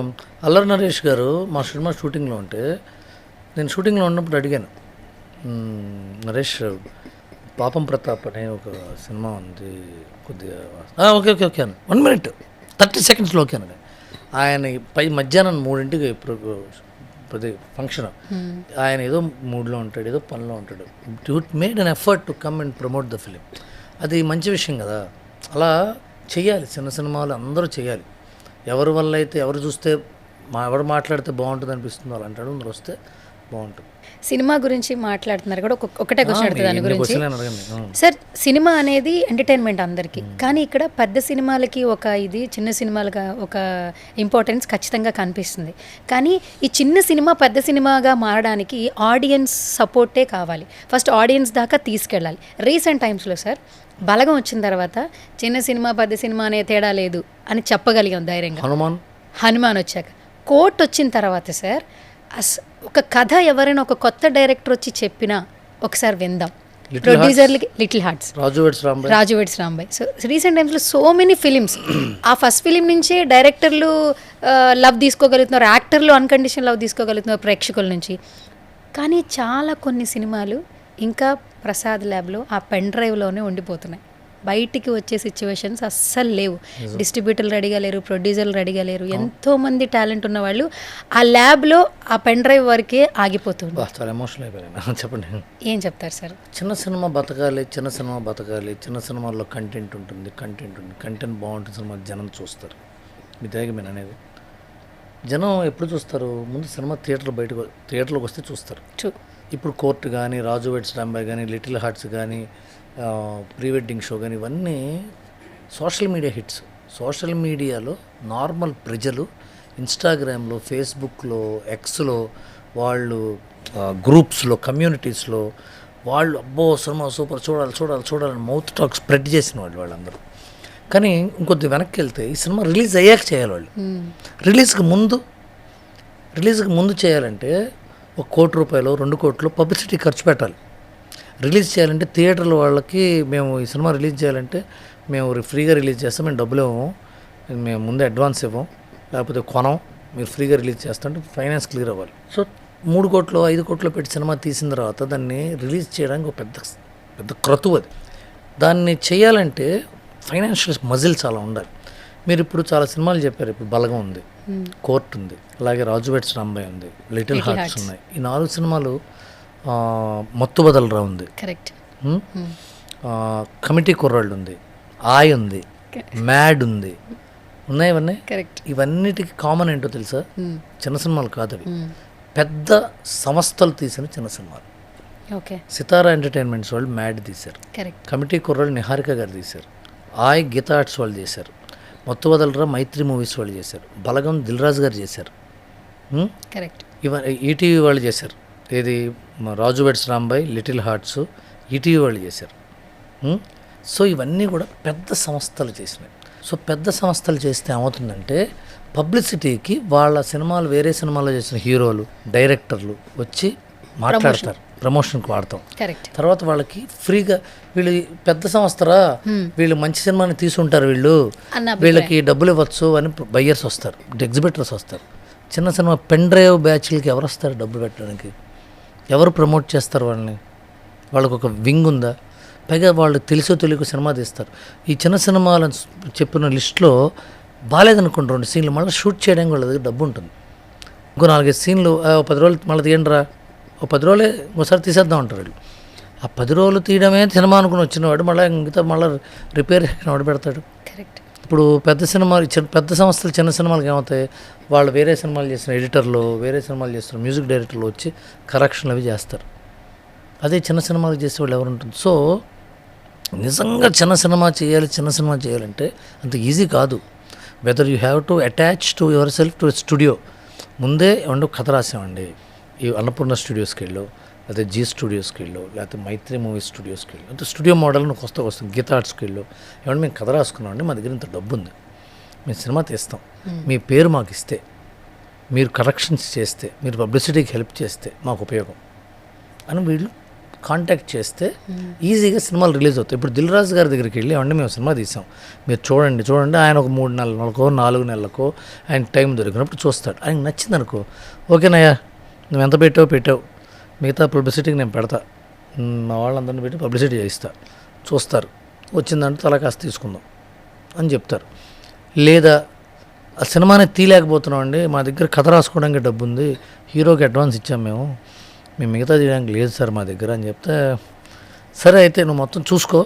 అల్లరి నరేష్ గారు మా సినిమా షూటింగ్లో ఉంటే నేను షూటింగ్లో ఉన్నప్పుడు అడిగాను, నరేష్ పాపం ప్రతాప్ అనే ఒక సినిమా ఉంది కొద్దిగా ఓకే ఓకే ఓకే అని 1 minute 30 secondsలో ఓకే అని. ఆయన మధ్యాహ్నం 3 ప్రతి ఫంక్షన్ ఆయన ఏదో మూడ్లో ఉంటాడు, ఏదో పనిలో ఉంటాడు. Made an effort to come and promote the film. అది మంచి విషయం కదా. అలా చెయ్యాలి, చిన్న సినిమాలు అందరూ చేయాలి. ఎవరి వల్ల అయితే ఎవరు చూస్తే ఎవరు మాట్లాడితే బాగుంటుంది అనిపిస్తుందో అలాంటి అందరూ వస్తే బాగుంటుంది. సినిమా గురించి మాట్లాడుతున్నారు కూడా, ఒకటే క్వశ్చన్ అడుగుతుంది దాని గురించి. సార్, సినిమా అనేది ఎంటర్టైన్మెంట్ అందరికీ, కానీ ఇక్కడ పెద్ద సినిమాలకి ఒక ఇది, చిన్న సినిమాలుగా ఒక ఇంపార్టెన్స్ ఖచ్చితంగా కనిపిస్తుంది. కానీ ఈ చిన్న సినిమా పెద్ద సినిమాగా మారడానికి ఆడియన్స్ సపోర్టే కావాలి. ఫస్ట్ ఆడియన్స్ దాకా తీసుకెళ్ళాలి. రీసెంట్ టైమ్స్లో సార్ బలగం వచ్చిన తర్వాత చిన్న సినిమా పెద్ద సినిమా అనే తేడా లేదు అని చెప్పగలిగాం ధైర్యంగా. హనుమాన్ వచ్చాక, కోర్ట్ వచ్చిన తర్వాత సార్ ఒక కథ ఎవరైనా ఒక కొత్త డైరెక్టర్ వచ్చి చెప్పినా ఒకసారి విందాం. ప్రొడ్యూసర్లకి లిటిల్ హార్ట్స్, రాజు వెడ్స్ రాంబాయ్. సో రీసెంట్ టైమ్స్లో సో మెనీ ఫిలిమ్స్, ఆ ఫస్ట్ ఫిలిం నుంచే డైరెక్టర్లు లవ్ తీసుకోగలుగుతున్నారు, యాక్టర్లు అన్కండిషన్ లవ్ తీసుకోగలుగుతున్నారు ప్రేక్షకుల నుంచి. కానీ చాలా కొన్ని సినిమాలు ఇంకా ప్రసాద్ ల్యాబ్లో ఆ పెన్ డ్రైవ్లోనే ఉండిపోతున్నాయి. బయటికి వచ్చే సిచ్యువేషన్స్ అస్సలు లేవు. డిస్ట్రిబ్యూటర్లు రెడీగా లేరు, ప్రొడ్యూసర్లు రెడీగా లేరు. ఎంతోమంది టాలెంట్ ఉన్న వాళ్ళు ఆ ల్యాబ్లో ఆ పెన్ డ్రైవ్ వరకే ఆగిపోతుంది. చాలా ఎమోషనల్ అయిపోయాను. చెప్పండి, ఏం చెప్తారు సార్? చిన్న సినిమా బతకాలి, చిన్న సినిమా బతకాలి. చిన్న సినిమాల్లో కంటెంట్ ఉంటుంది, కంటెంట్ బాగుంటుంది. సినిమా జనం చూస్తారు. మీ దగ్గర నేను అనేది, జనం ఎప్పుడు చూస్తారు? ముందు సినిమా థియేటర్లోకి వస్తే చూస్తారు. ఇప్పుడు కోర్ట్ కానీ, రాజు వెడ్స్ రాంబాయ్ కానీ, లిటిల్ హార్ట్స్ కానీ, ప్రీ వెడ్డింగ్ షో కానీ, ఇవన్నీ సోషల్ మీడియా హిట్స్. సోషల్ మీడియాలో నార్మల్ ప్రజలు ఇన్స్టాగ్రామ్లో, ఫేస్బుక్లో, ఎక్స్లో, వాళ్ళు గ్రూప్స్లో, కమ్యూనిటీస్లో వాళ్ళు అబ్బో సినిమా సూపర్, చూడాలని మౌత్ టాక్ స్ప్రెడ్ చేసిన వాళ్ళందరూ. కానీ ఇంకొద్ది వెనక్కి వెళ్తే ఈ సినిమా రిలీజ్ అయ్యాక చేయాలి వాళ్ళు. రిలీజ్కి ముందు చేయాలంటే ₹1 కోటి 2 కోట్లు పబ్లిసిటీ ఖర్చు పెట్టాలి. రిలీజ్ చేయాలంటే థియేటర్ల వాళ్ళకి మేము ఈ సినిమా రిలీజ్ చేయాలంటే మేము ఫ్రీగా రిలీజ్ చేస్తాం, మేము డబ్బులు ఇవ్వము, మేము ముందే అడ్వాన్స్ ఇవ్వం, లేకపోతే కొనం, మీరు ఫ్రీగా రిలీజ్ చేస్తుంటే ఫైనాన్స్ క్లియర్ అవ్వాలి. సో 3 కోట్లు 5 కోట్లు పెట్టి సినిమా తీసిన తర్వాత దాన్ని రిలీజ్ చేయడానికి ఒక పెద్ద క్రతువు అది. దాన్ని చేయాలంటే ఫైనాన్షియల్ మజిల్ చాలా ఉండాలి. మీరు ఇప్పుడు చాలా సినిమాలు చెప్పారు. ఇప్పుడు బలగం ఉంది, కోర్ట్ ఉంది, అలాగే రాజు వెడ్స్ రాంబాయ్ ఉంది, లిటిల్ హార్ట్స్ ఉన్నాయి. ఈ 4 సినిమాలు, మత్తు బదలరా ఉంది, కరెక్ట్, కమిటీ కుర్రాళ్ళు ఉంది, ఆయ్ ఉంది, మ్యాడ్ ఉంది, ఉన్నాయి. ఇవన్నీ కరెక్ట్. ఇవన్నిటికి కామన్ ఏంటో తెలుసా? చిన్న సినిమాలు కాదు అవి, పెద్ద సంస్థలు తీసిన చిన్న సినిమాలు. సితారా ఎంటర్టైన్మెంట్స్ వాళ్ళు మ్యాడ్ తీశారు, కమిటీ కుర్రాళ్ళు నిహారిక గారు తీశారు, ఆయ్ గీతా ఆర్ట్స్ వాళ్ళు చేశారు, మత్తు బదలరా మైత్రి మూవీస్ వాళ్ళు చేశారు, బలగం దిల్ రాజు గారు చేశారు, కరెక్ట్. ఈటీవీ వాళ్ళు చేశారు. ఏది Raju weds Rambai, little hearts ETV వాళ్ళు చేశారు. సో ఇవన్నీ కూడా పెద్ద సంస్థలు చేసినాయి. సో పెద్ద సంస్థలు చేస్తే ఏమవుతుందంటే పబ్లిసిటీకి వాళ్ళ సినిమాలు, వేరే సినిమాలో చేసిన హీరోలు, డైరెక్టర్లు వచ్చి మాట్లాడతారు, ప్రమోషన్కి వాడతాం. తర్వాత వాళ్ళకి ఫ్రీగా, వీళ్ళు పెద్ద సంస్థరా, వీళ్ళు మంచి సినిమాని తీసుంటారు, వీళ్ళకి డబ్బులు ఇవ్వచ్చు అని బయ్యర్స్ వస్తారు, ఎగ్జిబిటర్స్ వస్తారు. చిన్న సినిమా పెన్ డ్రైవ్ బ్యాచ్లకి ఎవరు వస్తారు డబ్బులు పెట్టడానికి? ఎవరు ప్రమోట్ చేస్తారు వాళ్ళని? వాళ్ళకు ఒక వింగ్ ఉందా? పైగా వాళ్ళు తెలుసో తెలియక సినిమా తీస్తారు. ఈ చిన్న సినిమాలను చెప్పిన లిస్టులో బాగాలేదనుకోండి 2 సీన్లు మళ్ళీ షూట్ చేయడానికి వాళ్ళ దగ్గర డబ్బు ఉంటుంది. ఇంకో 4-5 సీన్లు 10 రోజులు మళ్ళీ తీయండి రా, 10 రోజులే ఒకసారి తీసేద్దాం అంటారు వీళ్ళు. ఆ 10 రోజులు తీయడమే సినిమా అనుకుని వచ్చినవాడు మళ్ళీ మిగతా మళ్ళీ రిపేర్ వాడు పెడతాడు. కరెక్ట్. ఇప్పుడు పెద్ద సినిమాలు, పెద్ద సంస్థలు చిన్న సినిమాలకి ఏమవుతాయి? వాళ్ళు వేరే సినిమాలు చేసిన ఎడిటర్లు, వేరే సినిమాలు చేస్తున్న మ్యూజిక్ డైరెక్టర్లు వచ్చి కరెక్షన్లు అవి చేస్తారు. అదే చిన్న సినిమాలు చేసేవాళ్ళు ఎవరు ఉంటుంది. సో నిజంగా చిన్న సినిమా చేయాలంటే అంత ఈజీ కాదు. Whether you have to attach to your self to studio. ముందే ఏమంటే కథ రాసామండి, ఈ అన్నపూర్ణ స్టూడియోస్కి వెళ్ళు, లేకపోతే జీ స్టూడియోస్కి వెళ్ళు, లేకపోతే మైత్రి మూవీ స్టూడియోస్కి వెళ్ళు, అంటే స్టూడియో మోడల్ నువ్వు వస్తుంది గీతా ఆర్ట్స్కి వెళ్ళు. ఏమంటే మేము కథ రాసుకున్నామండి, మా దగ్గర ఇంత డబ్బు ఉంది, మేము సినిమా తీస్తాం, మీ పేరు మాకు ఇస్తే, మీరు కరెక్షన్స్ చేస్తే, మీరు పబ్లిసిటీకి హెల్ప్ చేస్తే మాకు ఉపయోగం అని వీళ్ళు కాంటాక్ట్ చేస్తే ఈజీగా సినిమాలు రిలీజ్ అవుతాయి. ఇప్పుడు దిల్ రాజు గారి దగ్గరికి వెళ్ళి ఏమంటే మేము సినిమా తీసాం, మీరు చూడండి, ఆయన ఒక 3 నెలలకో 4 నెలలకో ఆయన టైం దొరికినప్పుడు చూస్తాడు. ఆయనకు నచ్చింది అనుకో, ఓకేనయ్యా నువ్వు ఎంత పెట్టావు, మిగతా పబ్లిసిటీకి నేను పెడతా, మా వాళ్ళందరినీ పెట్టి పబ్లిసిటీ చేయిస్తా, చూస్తారు, వచ్చిందంటే తలా కాస్త తీసుకుందాం అని చెప్తారు. లేదా ఆ సినిమాని తీయలేకపోతున్నాం అండి, మా దగ్గర కథ రాసుకోవడానికి డబ్బు ఉంది, హీరోకి అడ్వాన్స్ ఇచ్చాం మేము మిగతా చేయడానికి లేదు సార్ మా దగ్గర అని చెప్తే, సరే అయితే నువ్వు మొత్తం చూసుకో,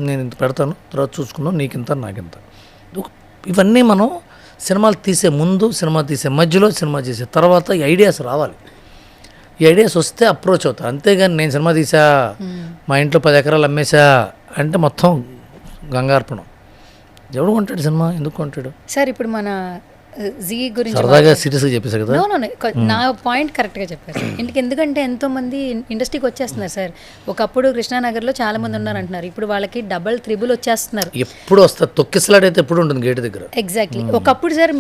నేను ఇంత పెడతాను, తర్వాత చూసుకుందాం, నీకింత నాకింత. ఇవన్నీ మనం సినిమాలు తీసే ముందు, సినిమా తీసే మధ్యలో, సినిమా చేసే తర్వాత ఈ ఐడియాస్ రావాలి. ఈ ఐడియాస్ వస్తే అప్రోచ్ అవుతారు. అంతేగాని నేను సినిమా తీసా, మా ఇంట్లో 10 ఎకరాలు అమ్మేశా అంటే మొత్తం గంగార్పణం. ఎవడు కొంటాడు సినిమా, ఎందుకు కొంటాడు? సార్ ఇప్పుడు మన జీ గురించి సరదాగా సీరియస్గా చెప్పేసా కదా. నా పాయింట్ కరెక్ట్గా చెప్పారు సార్. ఎందుకంటే ఎంతోమంది ఇండస్ట్రీకి వచ్చేస్తున్నారు సార్. ఒకప్పుడు కృష్ణానగర్లో చాలా మంది ఉన్నారంటున్నారు, ఇప్పుడు వాళ్ళకి డబల్ త్రిబుల్ వచ్చేస్తున్నారు. ఎప్పుడు వస్తారు, తొక్కిసలాడైతే ఎప్పుడు ఉంటుంది గేట్ దగ్గర. ఎగ్జాక్ట్లీ. ఒకప్పుడు సార్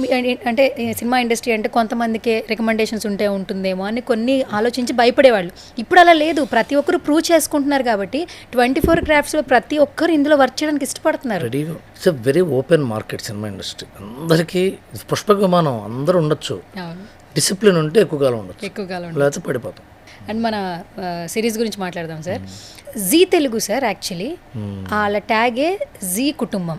అంటే సినిమా ఇండస్ట్రీ అంటే కొంతమందికి రికమెండేషన్స్ ఉంటుందేమో అని కొన్ని ఆలోచించి భయపడేవాళ్ళు. ఇప్పుడు అలా లేదు, ప్రతి ఒక్కరు ప్రూవ్ చేసుకుంటున్నారు కాబట్టి 24 క్రాఫ్ట్స్లో ప్రతి ఒక్కరు ఇందులో వర్క్ చేయడానికి ఇష్టపడుతున్నారు. It's a very open market cinema industry. అందరికీ పుష్పక విమానం, అందరూ ఉండొచ్చు, డిసిప్లిన్ ఉంటే ఎక్కువ కాలం ఉండొచ్చు, లేకపోతే పడిపోతాం. అండ్ మన సిరీస్ గురించి మాట్లాడదాం sir. Zee Telugu sir actually వాళ్ళ ట్యాగే జీ కుటుంబం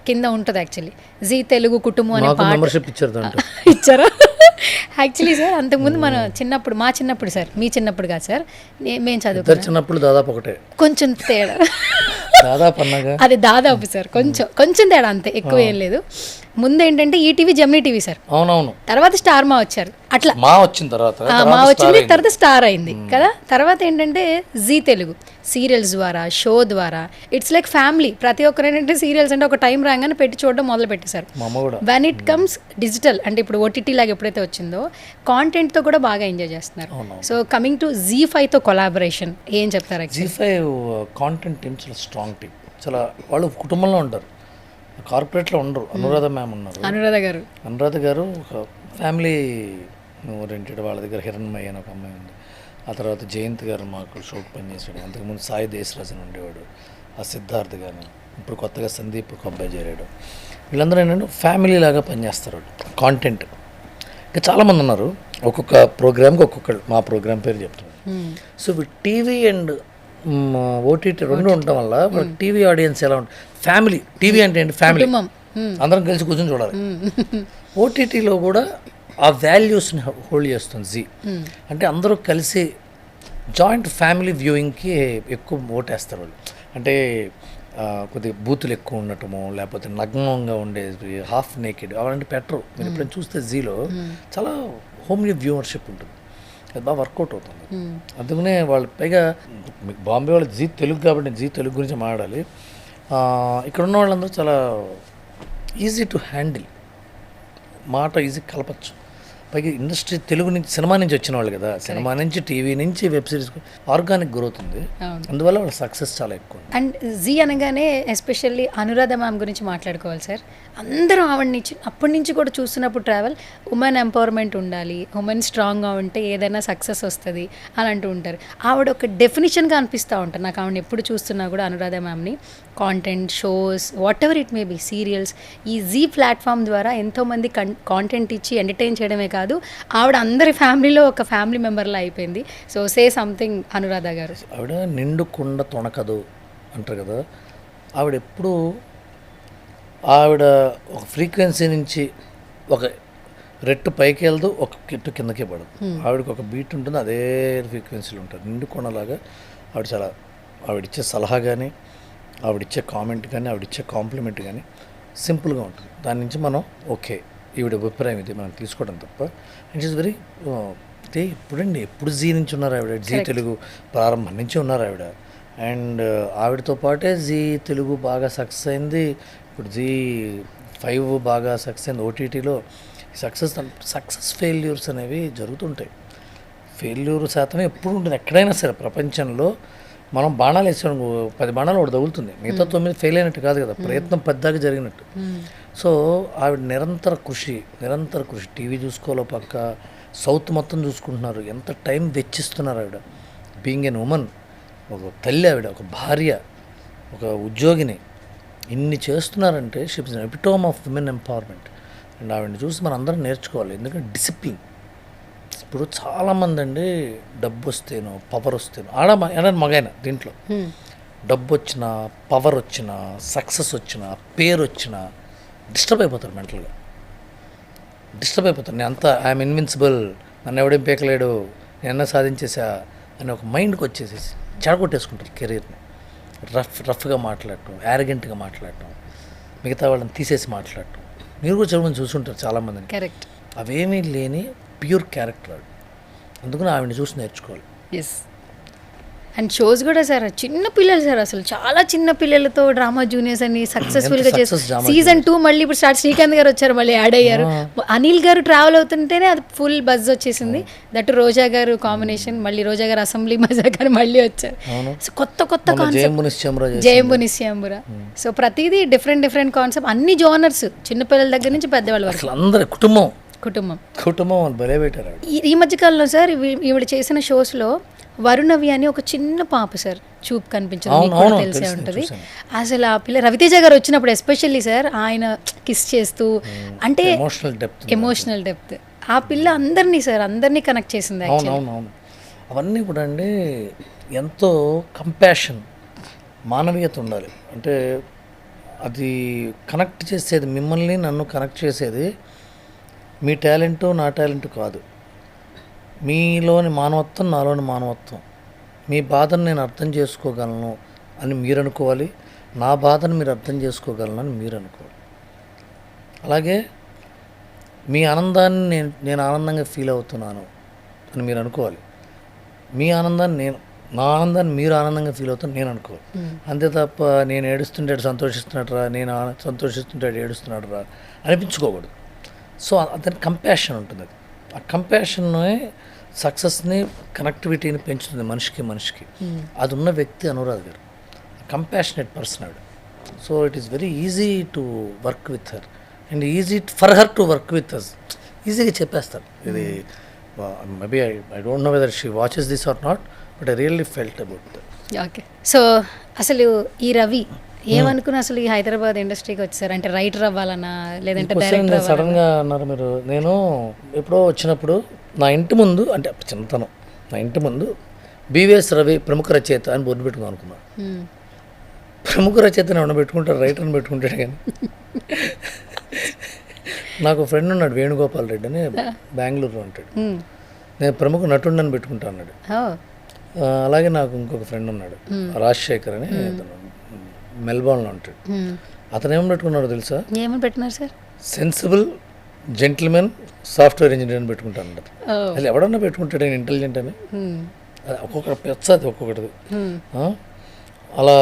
కింద ఉంటుంది. యాక్చువల్లీ జీ తెలుగు కుటుంబం అనే మెంబర్షిప్ ఇచ్చారా? యాక్చువల్లీ సార్ అంతకుముందు మన చిన్నప్పుడు, మా చిన్నప్పుడు సార్, మీ చిన్నప్పుడు కాదు సార్, మేము చదువుకున్నాం చిన్నప్పుడు దాదాపు ఒకటే, కొంచెం తేడా దాదాపు అది దాదాపు సార్, కొంచెం తేడా అంతే, ఎక్కువ ఏం లేదు. ముందు ఏంటంటే ఈటీవీ, జెమినీ టీవీ సార్, అవునవును, తర్వాత స్టార్ మా వచ్చారు, అట్లా మా వచ్చిన తర్వాత స్టార్ అయింది కదా. తర్వాత ఏంటంటే జీ తెలుగు సీరియల్స్ ద్వారా, షో ద్వారా ఇట్స్ లైక్ ఫ్యామిలీ. ప్రతి ఒక్కరు ఏంటంటే సీరియల్స్ అంటే ఒక టైం రాగానే పెట్టి చూడడం మొదలు పెట్టేశారు. వెన్ ఇట్ కమ్స్ డిజిటల్ అంటే ఇప్పుడు ఓటీటీ లాగా ఎప్పుడైతే వచ్చిందో కాంటెంట్తో కూడా బాగా ఎంజాయ్ చేస్తున్నారు. సో కమింగ్ టు జీ5తో కొలాబరేషన్ ఏం చెప్తారు? జీ5 కాంటెంట్ టీమ్ చాలా స్ట్రాంగ్ టీమ్, చాలా వాళ్ళు కుటుంబంలో ఉంటారు, కార్పొరేట్లో ఉండరు. అనురాధ మ్యామ్ ఉన్నారు, అనురాధ గారు ఒక ఫ్యామిలీ ఓరియంటెడ్. వాళ్ళ దగ్గర హిరణ్మయ్య అని ఒక అమ్మాయి ఉంది, ఆ తర్వాత జయంత్ గారు మాకు షోకి పనిచేసాడు, అంతకుముందు సాయి దేశరాజన్ ఉండేవాడు, ఆ సిద్ధార్థ్ కానీ, ఇప్పుడు కొత్తగా సందీప్ ఒక అబ్బాయి చేరాడు. వీళ్ళందరూ ఏంటంటే ఫ్యామిలీ లాగా పనిచేస్తారు. కాంటెంట్ ఇంకా చాలామంది ఉన్నారు, ఒక్కొక్క ప్రోగ్రామ్కి ఒక్కొక్కళ్ళు. మా ప్రోగ్రామ్ పేరు చెప్తున్నారు. సో టీవీ అండ్ ఓటీటీ రెండు ఉండటం వల్ల టీవీ ఆడియన్స్ ఎలా ఉంటుంది, ఫ్యామిలీ. టీవీ అంటే ఏంటి, ఫ్యామిలీ, అందరం కలిసి కూర్చొని చూడాలి. ఓటీటీలో కూడా ఆ వాల్యూస్ని హోల్డ్ చేస్తుంది జీ. అంటే అందరూ కలిసి జాయింట్ ఫ్యామిలీ వ్యూయింగ్కి ఎక్కువ ఓటేస్తారు వాళ్ళు. అంటే కొద్దిగా బూతులు ఎక్కువ ఉండటము, లేకపోతే నగ్నంగా ఉండేది, హాఫ్ నేకెడ్ అలాంటి పెట్టరు. మీరు ఎప్పుడైనా చూస్తే జీలో చాలా హోమ్లీ వ్యూవర్షిప్ ఉంటుంది, అది బాగా వర్కౌట్ అవుతుంది. అందుకనే వాళ్ళు పైగా బాంబే వాళ్ళు జీ తెలుగు కాబట్టి జీ తెలుగు గురించి మాట్లాడాలి. ఇక్కడ ఉన్న వాళ్ళందరూ చాలా ఈజీ టు హ్యాండిల్, మాట ఈజీ కలపచ్చు. పైగా ఇండస్ట్రీ తెలుగు నుంచి, సినిమా నుంచి వచ్చిన వాళ్ళు కదా, సినిమా నుంచి, టీవీ నుంచి, వెబ్ సిరీస్ ఆర్గానిక్ గ్రోత్ ఉంది, అందువల్ల వాళ్ళ సక్సెస్ చాలా ఎక్కువ. అండ్ జీ అనగానే ఎస్పెషల్లీ అనురాధ మ్యామ్ గురించి మాట్లాడుకోవాలి సార్. అందరం ఆవిడ నుంచి అప్పటి నుంచి కూడా చూస్తున్నప్పుడు ట్రావెల్, ఉమెన్ ఎంపవర్మెంట్ ఉండాలి, ఉమెన్ స్ట్రాంగ్గా ఉంటే ఏదైనా సక్సెస్ వస్తుంది అని అంటూ ఉంటారు. ఆవిడ ఒక డెఫినేషన్గా అనిపిస్తూ ఉంటారు నాకు. ఆవిడ ఎప్పుడు చూస్తున్నా కూడా అనురాధ మ్యామ్ని content, shows, whatever it may be, serials, ఈ జీ ప్లాట్ఫామ్ ద్వారా ఎంతోమంది కాంటెంట్ ఇచ్చి ఎంటర్టైన్ చేయడమే కాదు, ఆవిడ అందరి ఫ్యామిలీలో ఒక ఫ్యామిలీ మెంబర్లా అయిపోయింది. సో సే సంథింగ్ అనురాధ గారు. ఆవిడ నిండు కొండ తొణకదు అంటారు కదా, ఆవిడ ఎప్పుడు ఆవిడ ఒక ఫ్రీక్వెన్సీ నుంచి ఒక రెట్టు పైకి వెళ్దు, ఒక కిట్టు కిందకే పడదు. ఆవిడకి ఒక బీట్ ఉంటుంది, అదే ఫ్రీక్వెన్సీలో ఉంటుంది. నిండు కొండలాగా ఆవిడ చాలా, ఆవిడిచ్చే సలహా కానీ, ఆవిడిచ్చే కామెంట్ కానీ, ఆవిడిచ్చే కాంప్లిమెంట్ కానీ సింపుల్గా ఉంటుంది. దాని నుంచి మనం ఓకే ఈవిడ అభిప్రాయం ఇది మనం తీసుకోవడం తప్ప. ఇట్ ఈస్ వెరీ అంటే ఇప్పుడండి ఎప్పుడు జీ నుంచి ఉన్నారు ఆవిడ, జీ తెలుగు ప్రారంభం నుంచి ఉన్నారు ఆవిడ. అండ్ ఆవిడతో పాటే జీ తెలుగు బాగా సక్సెస్ అయింది. ఇప్పుడు జీ5 బాగా సక్సెస్ అయింది ఓటీటీలో. సక్సెస్ ఫెయిల్యూర్స్ అనేవి జరుగుతుంటాయి. ఫెయిల్యూర్ శాతం ఎప్పుడు ఉంటుంది ఎక్కడైనా సరే ప్రపంచంలో. మనం బాణాలు వేసాం 10 బాణాలు ఒకటి తగులుతుంది, మిగతా 9 ఫెయిల్ అయినట్టు కాదు కదా, ప్రయత్నం పెద్దగా జరిగినట్టు. సో ఆవిడ నిరంతర కృషి టీవీ చూసుకోవాలో పక్క సౌత్ మొత్తం చూసుకుంటున్నారు. ఎంత టైం వెచ్చిస్తున్నారు ఆవిడ. బీయింగ్ ఎన్ ఉమెన్, ఒక తల్లి ఆవిడ, ఒక భార్య, ఒక ఉద్యోగిని, ఇన్ని చేస్తున్నారంటే she is epitome of women empowerment. And ఆవిడని చూసి మనం అందరం నేర్చుకోవాలి. ఎందుకంటే డిసిప్లిన్. ఇప్పుడు చాలామంది అండి డబ్బు వస్తేనో పవర్ వస్తేనో ఆడ మగైన దీంట్లో డబ్బు వచ్చినా పవర్ వచ్చినా సక్సెస్ వచ్చినా పేరు వచ్చినా డిస్టర్బ్ అయిపోతారు, మెంటల్గా డిస్టర్బ్ అయిపోతారు. నేను అంతా ఐఎమ్ ఇన్విన్సిబుల్, నన్ను ఎవడేం పీకలేడు, నేను సాధించేసా అని ఒక మైండ్కి వచ్చేసేసి చెడగొట్టేసుకుంటారు కెరీర్ని. రఫ్గా మాట్లాడటం, యారగెంట్గా మాట్లాడటం, మిగతా వాళ్ళని తీసేసి మాట్లాడటం. మీరు కూడా చదువుకొని చూసుంటారు చాలామందిని. కరెక్ట్. అవేమీ లేని ప్యూర్ క్యారెక్టర్. అందుకని ఆవిడని చూసి నేర్చుకోవాలి. ఎస్. అండ్ షోస్ కూడా సార్ చిన్న పిల్లలు సార్, అసలు చాలా చిన్న పిల్లలతో డ్రామా జూనియర్స్ అని సక్సెస్ఫుల్గా చేసి సీజన్ 2 మళ్ళీ ఇప్పుడు స్టార్ట్. శ్రీకాంత్ గారు వచ్చారు, మళ్ళీ యాడ్ అయ్యారు. అనిల్ గారు ట్రావెల్ అవుతుంటేనే అది ఫుల్ బజ్ వచ్చేసింది. దట్ రోజా గారు కాంబినేషన్, మళ్ళీ రోజా గారు అసెంబ్లీ మజా గారు మళ్ళీ వచ్చారు. సో కొత్త కాన్సెప్ట్, జయంబు నిశ్చయంబురా. సో ప్రతిదీ డిఫరెంట్ కాన్సెప్ట్, అన్ని జోనర్స్, చిన్నపిల్లల దగ్గర నుంచి పెద్దవాళ్ళ వరకు అందరూ కుటుంబం భలే పెట్టారు. ఈ మధ్యకాలంలో సార్ ఈవిడ చేసిన షోస్లో వరుణవి అని ఒక చిన్న పాప సార్, చూపు కనిపించదు, మీకు కూడా తెలిసే ఉంటుంది. అసలు ఆ పిల్ల రవితేజ గారు వచ్చినప్పుడు ఎస్పెషల్లీ సార్ ఆయన కిస్ చేస్తూ అంటే ఎమోషనల్ డెప్త్, ఆ పిల్ల అందరినీ కనెక్ట్ చేసింది. అవన్నీ కూడా అండి ఎంతో కంపాషన్, మానవీయత ఉండాలి. అంటే అది కనెక్ట్ చేసేది, మిమ్మల్ని నన్ను కనెక్ట్ చేసేది మీ టాలెంటు నా టాలెంట్ కాదు, మీలోని మానవత్వం నాలోని మానవత్వం. మీ బాధను నేను అర్థం చేసుకోగలను అని మీరు అనుకోవాలి, నా బాధను మీరు అర్థం చేసుకోగలను అని మీరు అనుకోవాలి. అలాగే మీ ఆనందాన్ని నేను ఆనందంగా ఫీల్ అవుతున్నాను అని మీరు అనుకోవాలి, మీ ఆనందాన్ని నా ఆనందాన్ని మీరు ఆనందంగా ఫీల్ అవుతాను నేను అనుకోవాలి. అంతే తప్ప నేను ఏడుస్తుంటే సంతోషిస్తున్నాడు రా, నేను సంతోషిస్తుంటే ఏడుస్తున్నాడు రా అనిపించుకోకూడదు. సో అతని కంపాషన్ ఉంటుంది. ఆ కంపాషన్నే సక్సెస్ని, కనెక్టివిటీని పెంచుతుంది మనిషికి. అది ఉన్న వ్యక్తి అనురాధ్ గారు, కంపాషనేట్ పర్సన్ ఆవిడ. So it is very easy to work with her and easy for her to work with us. ఈజీగా చెప్పేస్తారు. ఇది maybe I don't know whether she watches this or not, but I really felt about that. Okay. So అసలు ఈ రవి ఏమనుకుని అసలు ఈ హైదరాబాద్ ఇండస్ట్రీకి వచ్చారు? అంటే రైటర్ అవ్వాలన్నా లేదంటే డైరెక్టర్? సడన్గా అన్నారు మీరు. నేను ఎప్పుడో వచ్చినప్పుడు నా ఇంటి ముందు, అంటే చిన్నతనం, నా ఇంటి ముందు బివిఎస్ రవి ప్రముఖ రచయిత అని బోర్డు పెట్టుకుని అనుకున్నాను. ప్రముఖ రచయితని ఏమన్నా పెట్టుకుంటారు, రైటర్ని పెట్టుకుంటాడు. కానీ నాకు ఫ్రెండ్ ఉన్నాడు వేణుగోపాల్ రెడ్డి అని, బెంగళూరులో ఉంటాడు. నేను ప్రముఖ నటుడిని పెట్టుకుంటా అన్నాడు. అలాగే నాకు ఇంకొక ఫ్రెండ్ ఉన్నాడు రాజశేఖర్ అని, మెల్బోర్న్లో ఉంటాడు. అతను ఏమని పెట్టుకున్నాడు తెలుసా? ఏమని పెట్టినారు sir? Sensible gentlemen software engineer అని పెట్టుకుంటాను. అది ఎవడన్నా పెట్టుకుంటాడు ఆయన ఇంటెలిజెంట్ అని. ఒక్కొక్కటి పెచ్చది ఒక్కొక్కటిది. అలా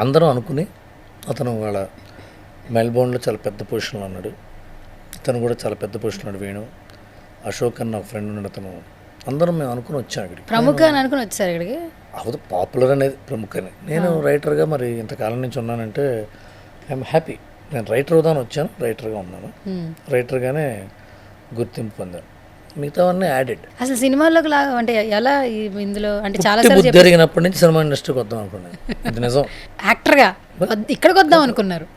అందరం అనుకుని అతను వాళ్ళ మెల్బోర్న్లో చాలా పెద్ద పొజిషన్లో ఉన్నాడు. ఇతను కూడా చాలా పెద్ద పొజిషన్లో ఉన్నాడు. వేణు, అశోక్ అని నా ఫ్రెండ్ ఉన్నాడు. అతను అందరం మేము అనుకుని వచ్చాం ఇక్కడికి. ప్రముఖ అని అనుకుని వచ్చారు ఇక్కడికి. అవును, పాపులర్ అనేది ప్రముఖని. నేను రైటర్గా మరి ఇంతకాలం నుంచి ఉన్నానంటే ఐఎమ్ హ్యాపీ. నేను రైటర్ అవుదాని వచ్చాను, రైటర్గా ఉన్నాను, రైటర్గానే గుర్తింపు పొందాను. మిగతావన్నీ యాడెడ్. అసలు సినిమాల్లోకి లాగా అంటే ఎలా ఇందులో అంటే చాలా జరిగినప్పటి నుంచి సినిమా ఇండస్ట్రీకి వద్దాం అనుకున్నాను. ఇది నిజం. యాక్టర్గా ఇక్కడికి వద్దాం అనుకున్నారు?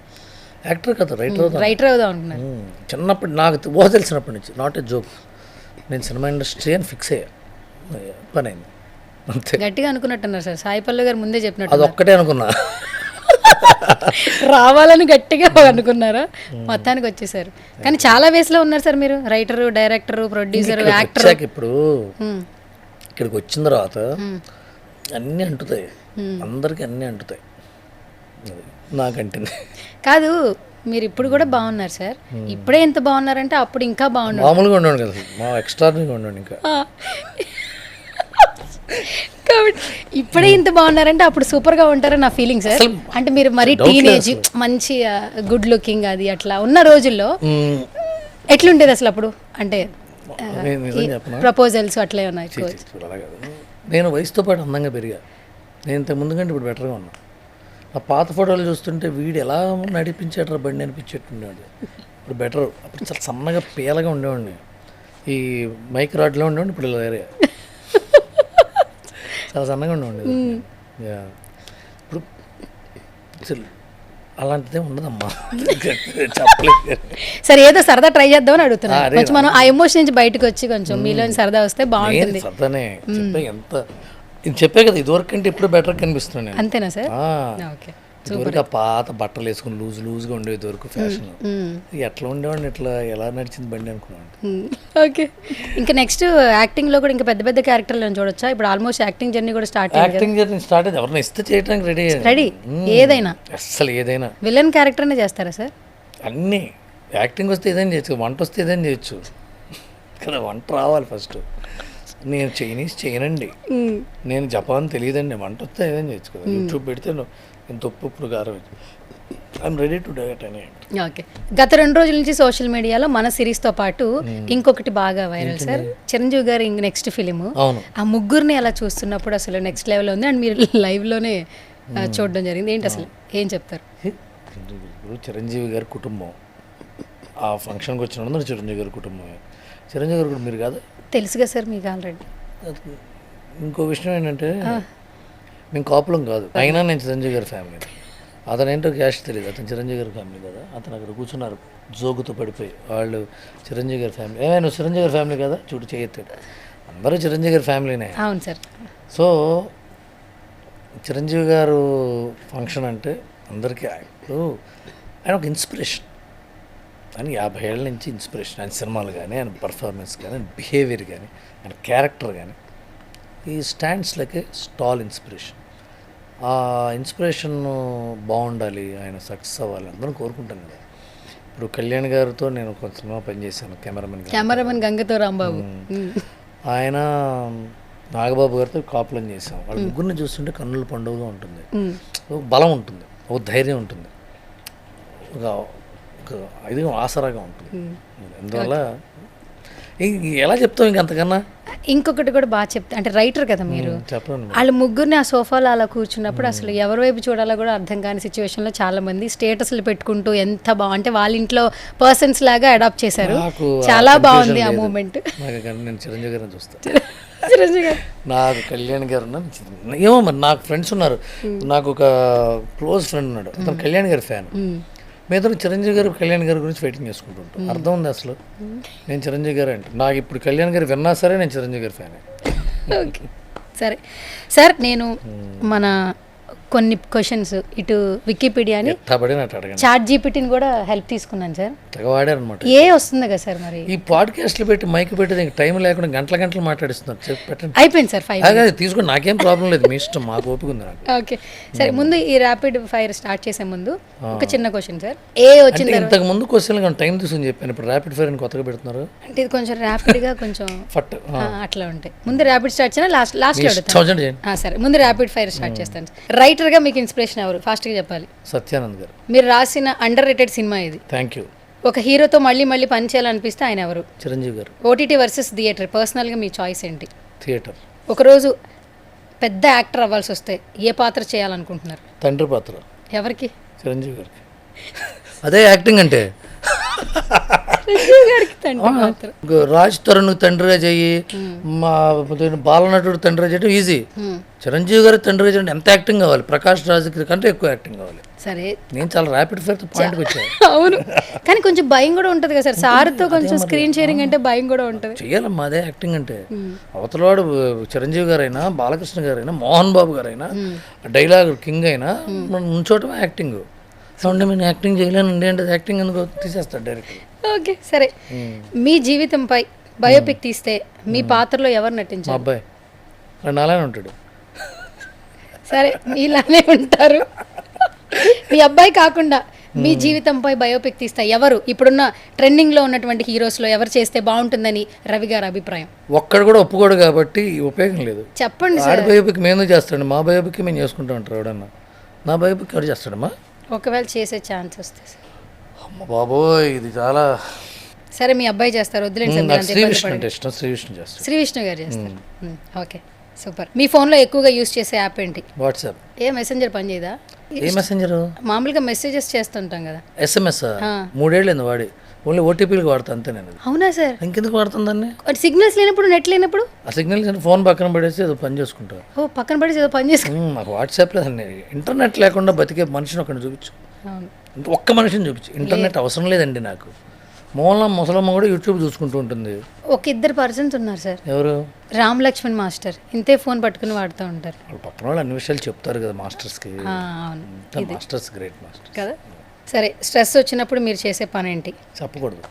యాక్టర్ కదా, రైటర్ అవుదాం అనుకున్నారు. చిన్నప్పటి నాకు ఊహ తెలిసినప్పటి నుంచి, నాట్ ఏ జోక్, నేను సినిమా ఇండస్ట్రీ అని ఫిక్స్ అయ్యా. పని అయింది అంతే. గట్టిగా అనుకున్నట్టున్నారు సార్. సాయి పల్లవి గారు ముందే చెప్పినట్టు. అది ఒక్కటే అనుకున్నా, రావాలని గట్టిగా అనుకున్నారా? మొత్తానికి వచ్చేసారు. కానీ చాలా వేస్లో ఉన్నారు సార్ మీరు, రైటరు, డైరెక్టరు, ప్రొడ్యూసర్, యాక్టర్. ఇప్పుడు ఇక్కడికి వచ్చిన తర్వాత అన్నీ అంటుతాయి, అందరికీ అన్నీ అంటుతాయి. నాకంటే కాదు, మీరు ఇప్పుడు కూడా బాగున్నారు సార్. ఇప్పుడే ఎంత బాగున్నారంటే అప్పుడు ఇంకా బాగున్నారు. మామూలుగా ఉండేవాడు కదా, మా ఎక్స్ట్రాగా ఉండేవాడు ఇంకా. కాబట్టి ఇప్పుడే ఇంత బాగున్నారంటే అప్పుడు సూపర్ గా ఉంటారని నా ఫీలింగ్ సార్. అంటే మీరు మరీ టీనేజ్, మంచి గుడ్ లుకింగ్ అది అట్లా ఉన్న రోజుల్లో ఎట్లుండేది అసలు అప్పుడు? అంటే ప్రపోజల్స్ అట్లా ఉన్నాయి. నేను వయసుతో పాటు అందంగా పెరిగా. నేను ఇంతకు ముందు కంటే ఇప్పుడు బెటర్గా ఉన్నా. ఆ పాత ఫోటోలు చూస్తుంటే వీడు ఎలా నడిపించాడు బండి అనిపించేట్టుండేవాడు. ఇప్పుడు బెటర్. అప్పుడు చాలా సన్నగా పేలగా ఉండేవాడిని, ఈ మైక్ రాడ్లో ఉండేవాడిని. ఇప్పుడు వేరే చాలా సన్నగా ఉండేవాడిని. ఇప్పుడు అసలు అలాంటిదే ఉండదమ్మా, చెప్పలేదు. సరే, ఏదో సరదా ట్రై చేద్దామని అడుగుతున్నా. కొంచెం మనం ఆ ఎమోషన్ నుంచి బయటకు వచ్చి కొంచెం మీలోని సరదా వస్తే బాగుంటుంది. సరదానే చెప్పే, ఎంత ఇది చెప్పే కదా, ఇదివరకు అంటే ఇప్పుడు బెటర్ కనిపిస్తున్నాను నేను. అంతేనా సార్? ఓకే. ఇదివరకు ఆ పాత బట్టలు వేసుకుని లూజ్గా ఉండేది ఇదివరకు ఫ్యాషన్. ఎట్లా ఉండేవాడిని, ఎట్లా ఎలా నడిచింది బండి అనుకున్నాను. ఓకే. ఇంకా నెక్స్ట్ యాక్టింగ్ లో కూడా ఇంకా పెద్ద పెద్ద క్యారెక్టర్లు చూడొచ్చా? ఇప్పుడు ఆల్మోస్ట్ యాక్టింగ్ జర్నీ కూడా స్టార్ట్ అయింది. యాక్టింగ్ జర్నీ స్టార్ట్ అయింది. ఎవరైనా ఇస్తే చేయడానికి రెడీ. ఏదైనా అసలు ఏదైనా విలన్ క్యారెక్టర్నే చేస్తారా సార్? అన్నీ. యాక్టింగ్ వస్తే ఏదైనా చేయొచ్చు, వంట వస్తే ఏదైనా చేయొచ్చు కదా. వంట రావాలి ఫస్ట్. నేను చైనీస్ చేయనండి, నేను జపాన్ తెలియదండి, వంట వస్తే ఏదైనా చేయొచ్చు కదా. యూట్యూబ్ పెడితే ఎంత ఉప్పు కారం, I'm ready to do it అని. ఓకే. గత 2 రోజుల నుంచి సోషల్ మీడియాలో మన సిరీస్తో పాటు ఇంకొకటి బాగా వైరల్ సార్, చిరంజీవి గారి నెక్స్ట్ ఫిలిం. ఆ ముగ్గురిని అలా చూస్తున్నప్పుడు అసలు నెక్స్ట్ లెవెల్ ఉంది. అండ్ మీరు లైవ్లోనే చూడడం జరిగింది. ఏంటి అసలు ఏం చెప్తారు? చిరంజీవి గారి కుటుంబం ఆ ఫంక్షన్కి వచ్చిన చిరంజీవి గారి కుటుంబమే. చిరంజీవి గారు కూడా మీరు కాదు, తెలుసుగా సార్ మీకు ఆల్రెడీ. ఇంకో విషయం ఏంటంటే, మేము కాపులం కాదు, అయినా నేను చిరంజీవి గారి ఫ్యామిలీ. అతను ఏంటో క్యాష్ తెలియదు, అతను చిరంజీవి గారి ఫ్యామిలీ కదా. అతను అక్కడ కూర్చున్నారు జోగుతో పడిపోయి, వాళ్ళు చిరంజీవి గారి ఫ్యామిలీ. నువ్వు చిరంజీవి గారి ఫ్యామిలీ కదా, చూడు చేయెత్తాడు. అందరూ చిరంజీవి గారి ఫ్యామిలీనే. అవును సార్. సో చిరంజీవి గారు ఫంక్షన్ అంటే అందరికీ ఇప్పుడు ఆయన ఒక ఇన్స్పిరేషన్. ఆయన 50 ఏళ్ళ నుంచి ఇన్స్పిరేషన్. ఆయన సినిమాలు కానీ, ఆయన పర్ఫార్మెన్స్ కానీ, ఆయన బిహేవియర్ కానీ, ఆయన క్యారెక్టర్ కానీ, ఈ స్టాండ్స్ లైక్ ఏ స్టాల్ ఇన్స్పిరేషన్. ఆ ఇన్స్పిరేషన్ బాగుండాలి, ఆయన సక్సెస్ అవ్వాలి అందరం కోరుకుంటాను కదా. ఇప్పుడు కళ్యాణ్ గారితో నేను ఒక సినిమా పనిచేశాను, కెమెరామెన్ గంగతో రాంబాబు. ఆయన నాగబాబు గారితో కాపులం చేశాం. వాళ్ళ ముగ్గురిని చూస్తుంటే కన్నుల పండుగగా ఉంటుంది, ఒక బలం ఉంటుంది, ఒక ధైర్యం ఉంటుంది, ఒక ఇది ఆసరాగా ఉంటుంది. అందువల్ల ఎలా చెప్తావు ఇంకంతకన్నా. ఇంకొకటి కూడా బాగా చెప్తా, అంటే రైటర్ కదా మీరు, వాళ్ళ ముగ్గురిని ఆ సోఫాలో అలా కూర్చున్నప్పుడు అసలు ఎవరి వైపు చూడాలో కూడా అర్థం కాని సిచ్యువేషన్లో చాలా మంది స్టేటస్లు పెట్టుకుంటూ ఎంత అంటే వాళ్ళ ఇంట్లో పర్సన్స్ లాగా అడాప్ట్ చేశారు. చాలా బాగుంది ఆ మూమెంట్. నేను చిరంజీవి గారిని చూస్తాను. నాకు కళ్యాణ్ గారు ఏమో మరి, నాకు ఫ్రెండ్స్ ఉన్నారు. నాకు ఒక క్లోజ్ ఫ్రెండ్ ఉన్నాడు, అతను కళ్యాణ్ గారి ఫ్యాన్. మీద చిరంజీవి గారు కళ్యాణ్ గారి గురించి వెయిటింగ్ చేసుకుంటుంటాం. అర్థం ఉంది అసలు. నేను చిరంజీవి గారు అంటే నాకు ఇప్పుడు కళ్యాణ్ గారు విన్నా సరే నేను చిరంజీవి గారి ఫ్యానే. ఓకే సరే సార్, నేను మన కొన్ని క్వశ్చన్స్ ఇటు వికీపీడియాని, చాట్ జీపీటీని కూడా హెల్ప్ తీసుకున్నాను సార్. వాడారనమాట. ఏ వస్తుంది కదా సార్, మరి ఈ పాడ్కాస్ట్లు పెట్టి మైక్ పెట్టి టైం లేకుండా గంటలు మాట్లాడిస్తున్నారు. పెట్టండి. అయిపోయింది సార్, 5 తీసుకుని నాకేం ప్రాబ్లం లేదు, మీ ఇష్టం, మాకు ఓపిక ఉంది. ఓకే సరే, ముందు ఈ ర్యాపిడ్ ఫైర్ స్టార్ట్ చేసే ముందు ఒక చిన్న క్వశ్చన్ సార్. ఏ వచ్చింది ఇంతకు ముందు క్వశ్చన్ టైం తీసుకుని చెప్పాను, ఇప్పుడు ర్యాపిడ్ ఫైర్ అని కొత్తగా పెడుతున్నారు. అంటే ఇది కొంచెం ర్యాపిడ్ గా కొంచెం ఫట్ అట్లా ఉంటాయి. ముందు ర్యాపిడ్ స్టార్ట్ చేయాలి, లాస్ట్ అడుగుతాను. సరే, ముందు ర్యాపిడ్ ఫైర్ స్టార్ట్ చేస్తాను. రైటర్ గా మీకు ఇన్స్పిరేషన్ ఎవరు? ఫాస్ట్ గా చెప్పాలి. సత్యానంద్ గారు. మీరు రాసిన అండర్ రేటెడ్ సినిమా ఇది. Thank you. ఒక హీరోతో మళ్ళీ పని చేయాలనిపిస్తే ఆయన ఎవరు? చిరంజీవి గారు. ఓటీటీ వర్సెస్ థియేటర్, పర్సనల్ గా మీ చాయిస్ ఏంటి? థియేటర్. ఒకరోజు పెద్ద యాక్టర్ అవ్వాల్సి వస్తే ఏ పాత్ర చేయాలనుకుంటున్నారు? తండ్రి పాత్ర. ఎవరికి? చిరంజీవి గారికి. అదే యాక్టింగ్ అంటే. రాజ్ తరుణ్ తండ్రిగా చెయ్యి, మా బాలనటుడు తండ్రిగా చేయడం ఈజీ. చిరంజీవి గారి తండ్రిగా చేయడం ఎంత యాక్టింగ్ కావాలి? ప్రకాష్ రాజ్ కంటే ఎక్కువ యాక్టింగ్ కావాలి. సరే, నేను చాలా ర్యాపిడ్ ఫైర్ పాయింట్కి వచ్చాను. అవును, కానీ కొంచెం భయం కూడా ఉంటుంది కదా సార్. సార్తో కొంచెం స్క్రీన్ షేరింగ్ అంటే భయం కూడా ఉంటుంది. చేయాలమ్మా, అదే యాక్టింగ్ అంటే. అవతలవాడు చిరంజీవి గారైనా, బాలకృష్ణ గారైనా, మోహన్ బాబు గారైనా, డైలాగ్ కింగ్ అయినా ఉంచోటం యాక్టింగ్. నేను యాక్టింగ్ చేయలేనండి అంటే యాక్టింగ్ ఎందుకు తీసేస్తాడు డైరెక్ట్. ఓకే సరే, మీ జీవితంపై బయోపిక్ తీస్తే మీ పాత్రలో ఎవరు నటించారు? మా అబ్బాయి అలానే ఉంటాడు. సరే, ఇలానే ఉంటారు. మీ అబ్బాయి కాకుండా మీ జీవితంపై బయోపిక్ తీస్తా ఎవరు ఇప్పుడున్న ట్రెండింగ్లో ఉన్నటువంటి హీరోస్లో ఎవరు చేస్తే బాగుంటుందని రవి గారి అభిప్రాయం? ఒక్కడు కూడా ఒప్పుకోడు కాబట్టి ఉపయోగం లేదు. చెప్పండి ఆడి సార్. బయోపిక్ మేము చేస్తాడు, మా బయోపిక్ మేము చేసుకుంటా ఉంటారు ఎవడన్నా. నా బయోపిక్ ఎవరు చేస్తాడమ్మా? ఒకవేళ చేసే ఛాన్స్ వస్తే సార్. అమ్మ బాబోయ్, ఇది చాలా సరే మీ అబ్బాయి చేస్తారు, వద్దులేండి సార్, మీరు నాకు అంత శ్రీ ఇబ్బంది విష్ణు అంటే పడకండి. ఇష్టం, శ్రీ విష్ణు చేస్తాడు. శ్రీ విష్ణు గారు చేస్తారు. Okay super. మీ ఫోన్లో ఎక్కువగా యూస్ చేసే యాప్ ఏంటి? వాట్సాప్. ఏ మెసెంజర్ పనిచేయదా? ఏ మెసెంజరు? మామూలుగా మెసేజెస్ చేస్తుంటాం కదా. SMS 3 ఏళ్ళు వాడి, ఓన్లీ ఓటీపీలకు వాడతా అంతే నేను. అది అవునా సార్? ఇంకెందుకు వాడుతుంది దాన్ని? సిగ్నల్స్ లేనప్పుడు, నెట్ లేనప్పుడు ఆ సిగ్నల్ ఫోన్ పక్కన పడేసి ఏదో పని చేసుకుంటా. ఓ పక్కన పడేసి ఏదో పని చేసుకో. నాకు వాట్సాప్ లేదండి. ఇంటర్నెట్ లేకుండా బతికే మనిషిని ఒకరిని చూపించు, అవును. ఒక్క మనిషిని చూపించు. ఇంటర్నెట్ అవసరం లేదండి నాకు. మూలం ముసలమ్మ కూడా యూట్యూబ్ చూసుకుంటూ ఉంటుంది. ఒక 2 పర్సన్స్ ఉన్నారు సార్, ఎవరు? రామ్ లక్ష్మణ్ మాస్టర్. ఇంతే ఫోన్ పట్టుకుని వాడుతూ ఉంటారు వాళ్ళ పక్కన వాళ్ళు అన్ని విషయాలు చెప్తారు కదా మాస్టర్స్కి. అవును మాస్టర్స్ గ్రేట్ మాస్టర్స్ కదా. సరే, స్ట్రెస్ వచ్చినప్పుడు మీరు చేసే పని ఏంటి? చెప్పకూడదు.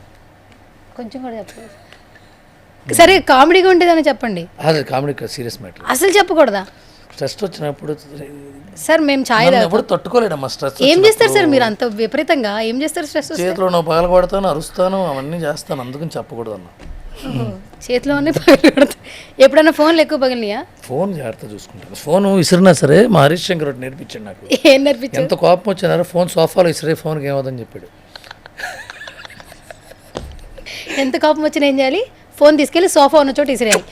కొంచెం కూడా చెప్పండి. సరే, కామెడీగా ఉండేదని చెప్పండి. అదే కామెడీ సీరియస్ మ్యాటర్. అసలు చెప్పకూడదా? స్ట్రెస్ వచ్చినప్పుడు సార్ మేము ఛాయ్ ఎప్పుడు తట్టుకోలేడమ్మా స్ట్రెస్. ఏం చేస్తారు సార్ మీరు అంత విపరీతంగా? ఏం చేస్తారు స్ట్రెస్ వస్తే? చేతిలో నువ్వు పగల కొడతాను, అరుస్తాను, అవన్నీ చేస్తాను, అందుకని చెప్పకూడదు అన్న. చేతిలోనే పగలగొడతారు. ఎప్పుడైనా ఫోన్లు ఎక్కువ పగిలినాయా? ఫోన్ జాగ్రత్త చూసుకుంటాను. ఫోన్ విసిరినా సరే మా హరీష్ శంకర్ ఒకటి నేర్పించాడు నాకు. ఏం నేర్పించారు? ఎంత కోపం వచ్చినారో ఫోన్ సోఫాలో విసిరే ఫోన్కి ఏమవుతుందని చెప్పాడు. ఎంత కోపం వచ్చినా ఏం చేయాలి? ఫోన్ తీసుకెళ్లి సోఫా ఉన్న చోట ఇసిరేయాలి.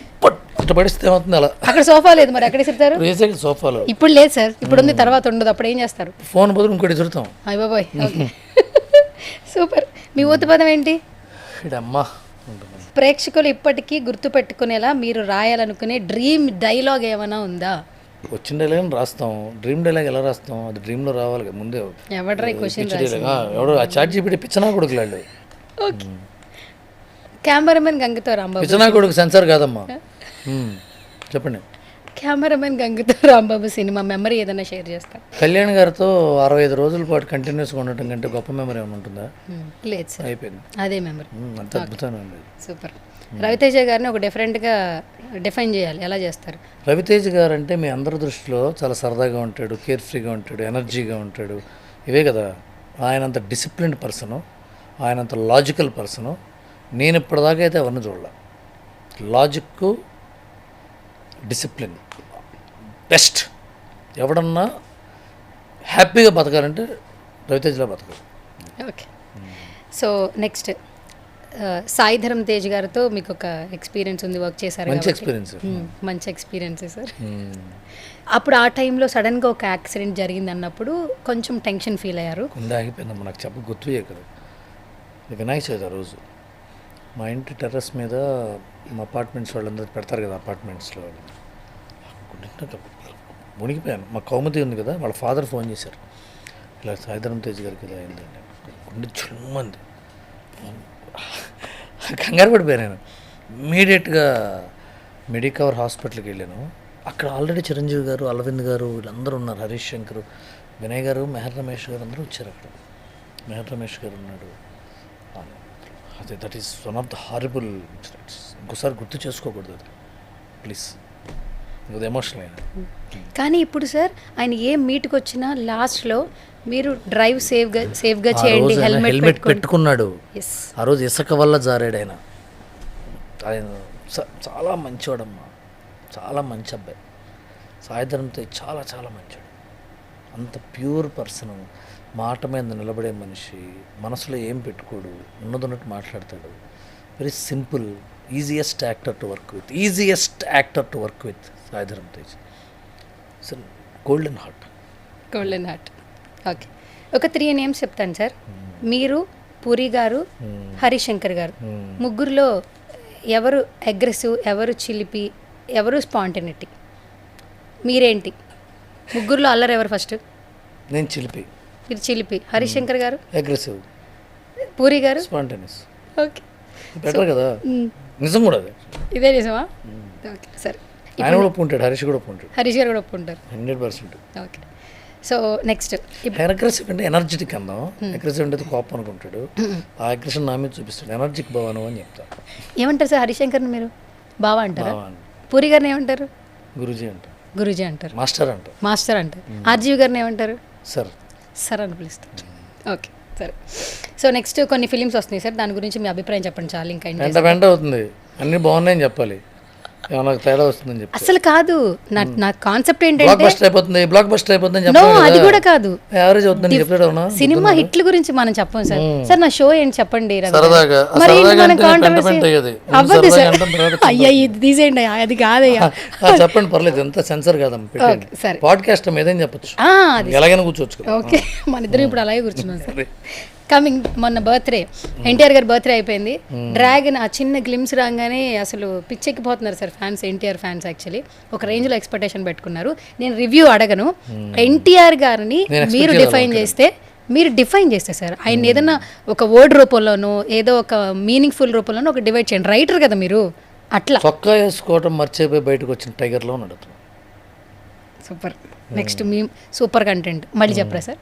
అట్ట పడిస్తే ఏమవుతుంది? అలా అక్కడ సోఫా లేదు, మరి ఎక్కడ ఇసురుతారు? వేసేకి సోఫాలో ఇప్పుడు లేదు సార్, ఇప్పుడు ఉంది, తర్వాత ఉండదు. అప్పుడు ఏం చేస్తారు? ఫోన్ బదులు ఇంకోటి విసురుతాం. అయ్య బాబాయ్. Okay super. మీ ఊతపదం ఏంటి? ఇడమ్మా. ప్రేక్షకులు ఇప్పటికీ గుర్తుపెట్టుకునేలా మీరు రాయాలనుకునే డ్రీమ్ డైలాగ్ ఏమైనా ఉందా? వచ్చిన డైలాగ్ రాస్తాం. డ్రీమ్ డైలాగ్ ఎలా రాస్తాం? అది డ్రీమ్లో రావాలి కదా ముందే. ఎవడ్రా ఈ క్వశ్చన్ ఎవడో ఆ చాట్ జీపీటీ పిచ్చనా కొడుకులాడు. ఓకే. కెమెరామెన్ గంగతో రాంబాబు. పిచ్చనా కొడుకు సెన్సార్ కాదమ్మా. చెప్పండి. కెమెరామెన్ గంగతో రాంబాబు సినిమా మెమరీ ఏదైనా షేర్ చేస్తారు? కళ్యాణ్ గారితో 65 రోజుల పాటు కంటిన్యూస్గా ఉండటం కంటే గొప్ప మెమరీ ఏమైనా ఉంటుందా? లేదు సార్, అయిపోయింది. అదే మెమరీ. అంత అద్భుతంగా ఉంది. సూపర్. రవితేజ గారిని ఒక డిఫరెంట్గా డిఫైన్ చేయాలి, ఎలా చేస్తారు? రవితేజ్ గారు అంటే మీ అందరి దృష్టిలో చాలా సరదాగా ఉంటాడు, కేర్ ఫ్రీగా ఉంటాడు, ఎనర్జీగా ఉంటాడు, ఇవే కదా. ఆయన అంత డిసిప్లిన్డ్ పర్సను, ఆయన అంత లాజికల్ పర్సను నేను ఇప్పటిదాకా అయితే ఎవరిని చూడాల. Logic, discipline best. ఎవడన్నా హ్యాపీగా బతకాలంటే రవితేజ్లో బతకాలి. Okay. So next, Sai Dharam Tej గారితో మీకు ఒక ఎక్స్పీరియన్స్ ఉంది, వర్క్ చేశారు. మంచి ఎక్స్పీరియన్స్. మంచి ఎక్స్పీరియన్స్ సార్. అప్పుడు ఆ టైంలో సడన్గా ఒక యాక్సిడెంట్ జరిగింది అన్నప్పుడు కొంచెం టెన్షన్ ఫీల్ అయ్యారు. కొండ ఆగిపోయిందమ్మా, నాకు చెప్ప గుర్తు చేయకూడదు. వినాయక చవితి ఆ రోజు మా ఇంటి టెర్రస్ మీద మా అపార్ట్మెంట్స్ వాళ్ళందరూ పెడతారు కదా, అపార్ట్మెంట్స్లో మునిగిపోయాను. మా కౌముది ఉంది కదా, వాళ్ళ ఫాదర్ ఫోన్ చేశారు, ఇలా సాయిధరం తేజ్ గారికి ఇలా అయిందండి. గుండె చుమ్మంది, కంగారు పడిపోయాను నేను. ఇమ్మీడియట్గా మెడికవర్ హాస్పిటల్కి వెళ్ళాను. అక్కడ ఆల్రెడీ చిరంజీవి గారు, అరవింద్ గారు వీళ్ళందరూ ఉన్నారు, హరీష్ శంకర్, వినయ్ గారు, మెహర్ రమేష్ గారు అందరూ వచ్చారు. అక్కడ మెహర్ రమేష్ గారు ఉన్నాడు. అదే that is one of the horrible incidents. ఇంకోసారి గుర్తు చేసుకోకూడదు అది, ప్లీజ్. ఇది ఎమోషనల్ అయినా. కానీ ఇప్పుడు సార్ ఆయన ఏ మీట్కి వచ్చినా లాస్ట్లో మీరు డ్రైవ్ సేఫ్గా చేయండి, హెల్మెట్ పెట్టుకున్నాడు. ఎస్. ఆ రోజు ఇసుక వల్ల జారాడు ఆయన. ఆయన చాలా మంచివాడమ్మా, చాలా మంచి అబ్బాయి. సాయిధరంతో చాలా చాలా మంచివాడు. అంత ప్యూర్ పర్సన్, మాట మీద నిలబడే మనిషి, మనసులో ఏం పెట్టుకోడు, ఉన్నదన్నట్టు మాట్లాడతాడు. Very simple, easiest actor to work with Sai Dharam Tej. Golden heart. Okay. ఒక 3 నేమ్స్ చెప్తాను సార్. మీరు, పూరి గారు, హరిశంకర్ గారు, ముగ్గురులో ఎవరు అగ్రెసివ్, ఎవరు చిలిపి, ఎవరు స్పాంటనిటీ? మీరేంటి? ముగ్గురులో అల్లరి ఎవరు ఫస్ట్? నేను చిలిపి. మీరు చిలిపి. హరిశంకర్ గారు అగ్రెసివ్. పూరి గారు స్పాంటేనియస్. ఓకే, బెటర్ కదా. నిజం కూడా అదే. ఇదే నిజమా? ఓకే సరే. ఆయన కూడా ఒప్పుకుంటాడు, హరీష్ కూడా ఒప్పుకుంటాడు, హరీష్ గారు కూడా ఒప్పుకుంటారు. 100%. ఓకే. సో నెక్స్ట్, అగ్రెసివ్ అంటే ఎనర్జెటిక్ అందాం. అగ్రెసివ్ అంటే కోపం అనుకుంటాడు, ఆ అగ్రెషన్ నా మీద చూపిస్తాడు. ఎనర్జిక్ భవనం అని చెప్తాను. ఏమంటారు సార్ హరిశంకర్ని మీరు? బావా అంటారా? బావా అని. పూరి గారిని ఏమంటారు? గురూజీ అంటారు. గురూజీ అంటారు. మాస్టర్ అంటారు. మాస్టర్ అంటారు. ఆర్జీవి గారిని ఏమంటారు? సార్. సార్ అని పిలుస్తారు. ఓకే సరే. సో నెక్స్ట్ కొన్ని ఫిలిమ్స్ వస్తున్నాయి సార్, దాని గురించి మీ అభిప్రాయం చెప్పండి చాలు. ఇంకా వెంట అవుతుంది, అన్నీ బాగున్నాయని చెప్పాలి, ఏమన్నా తేడా వస్తుందని చెప్పి. అసలు కాదు, నా కాన్సెప్ట్ బ్లాక్ ఏంటంటే బస్టర్ అయిపోతుంది, బ్లాక్ బస్టర్ అయిపోతుంది నో అది కూడా కాదు, యావరేజ్ అవుతుందని చెప్పాడు. సినిమా హిట్ల గురించి మనం చెప్పం సార్. సార్ నా షో ఏంటి చెప్పండి రవి గారు. సరదాగా మరి ఏంటి సరదాగా మనం అంటే కాంట్రవర్సీ పెంట అయ్యేది. అవ్వదు సరదాగా సార్. అంటాం, తర్వాత అయ్యా ఇది తీసేయండి, అది కాదయ్యా. చెప్పండి పర్లేదు, ఎంత సెన్సర్ కాదమ్మా, పెట్టండి. ఓకే, సరే. పాడ్కాస్ట్ ఏదైనా చెప్పచ్చు, అది ఎలాగైనా కూర్చోవచ్చు కదా. ఓకే, మన ఇద్దరం ఇప్పుడు అలాగే కూర్చున్నాం సార్. కమింగ్ మొన్న బర్త్డే, ఎన్టీఆర్ గారి బర్త్డే అయిపోయింది. డ్రాగన్ ఆ చిన్న గ్లిమ్స్ రాగానే అసలు పిచ్చెక్కిపోతున్నారు sir fans, NTR fans actually ఒక రేంజ్లో ఎక్స్పెక్టేషన్ పెట్టుకున్నారు. నేను రివ్యూ అడగను, ఎన్టీఆర్ గారిని మీరు డిఫైన్ చేస్తే సార్ ఆయన ఏదైనా ఒక వర్డ్ రూపంలోనో ఏదో ఒక మీనింగ్ఫుల్ రూపంలోనో ఒక డివైడ్ చేయండి. రైటర్ కదా మీరు, అట్లా. చొక్కా వేసుకోవటం మర్చిపోయి బయటకు వచ్చిన టైగర్లో ఉన్నాడు. సూపర్. నెక్స్ట్ మీ సూపర్ కంటెంట్ మళ్ళీ చెప్పరా సార్.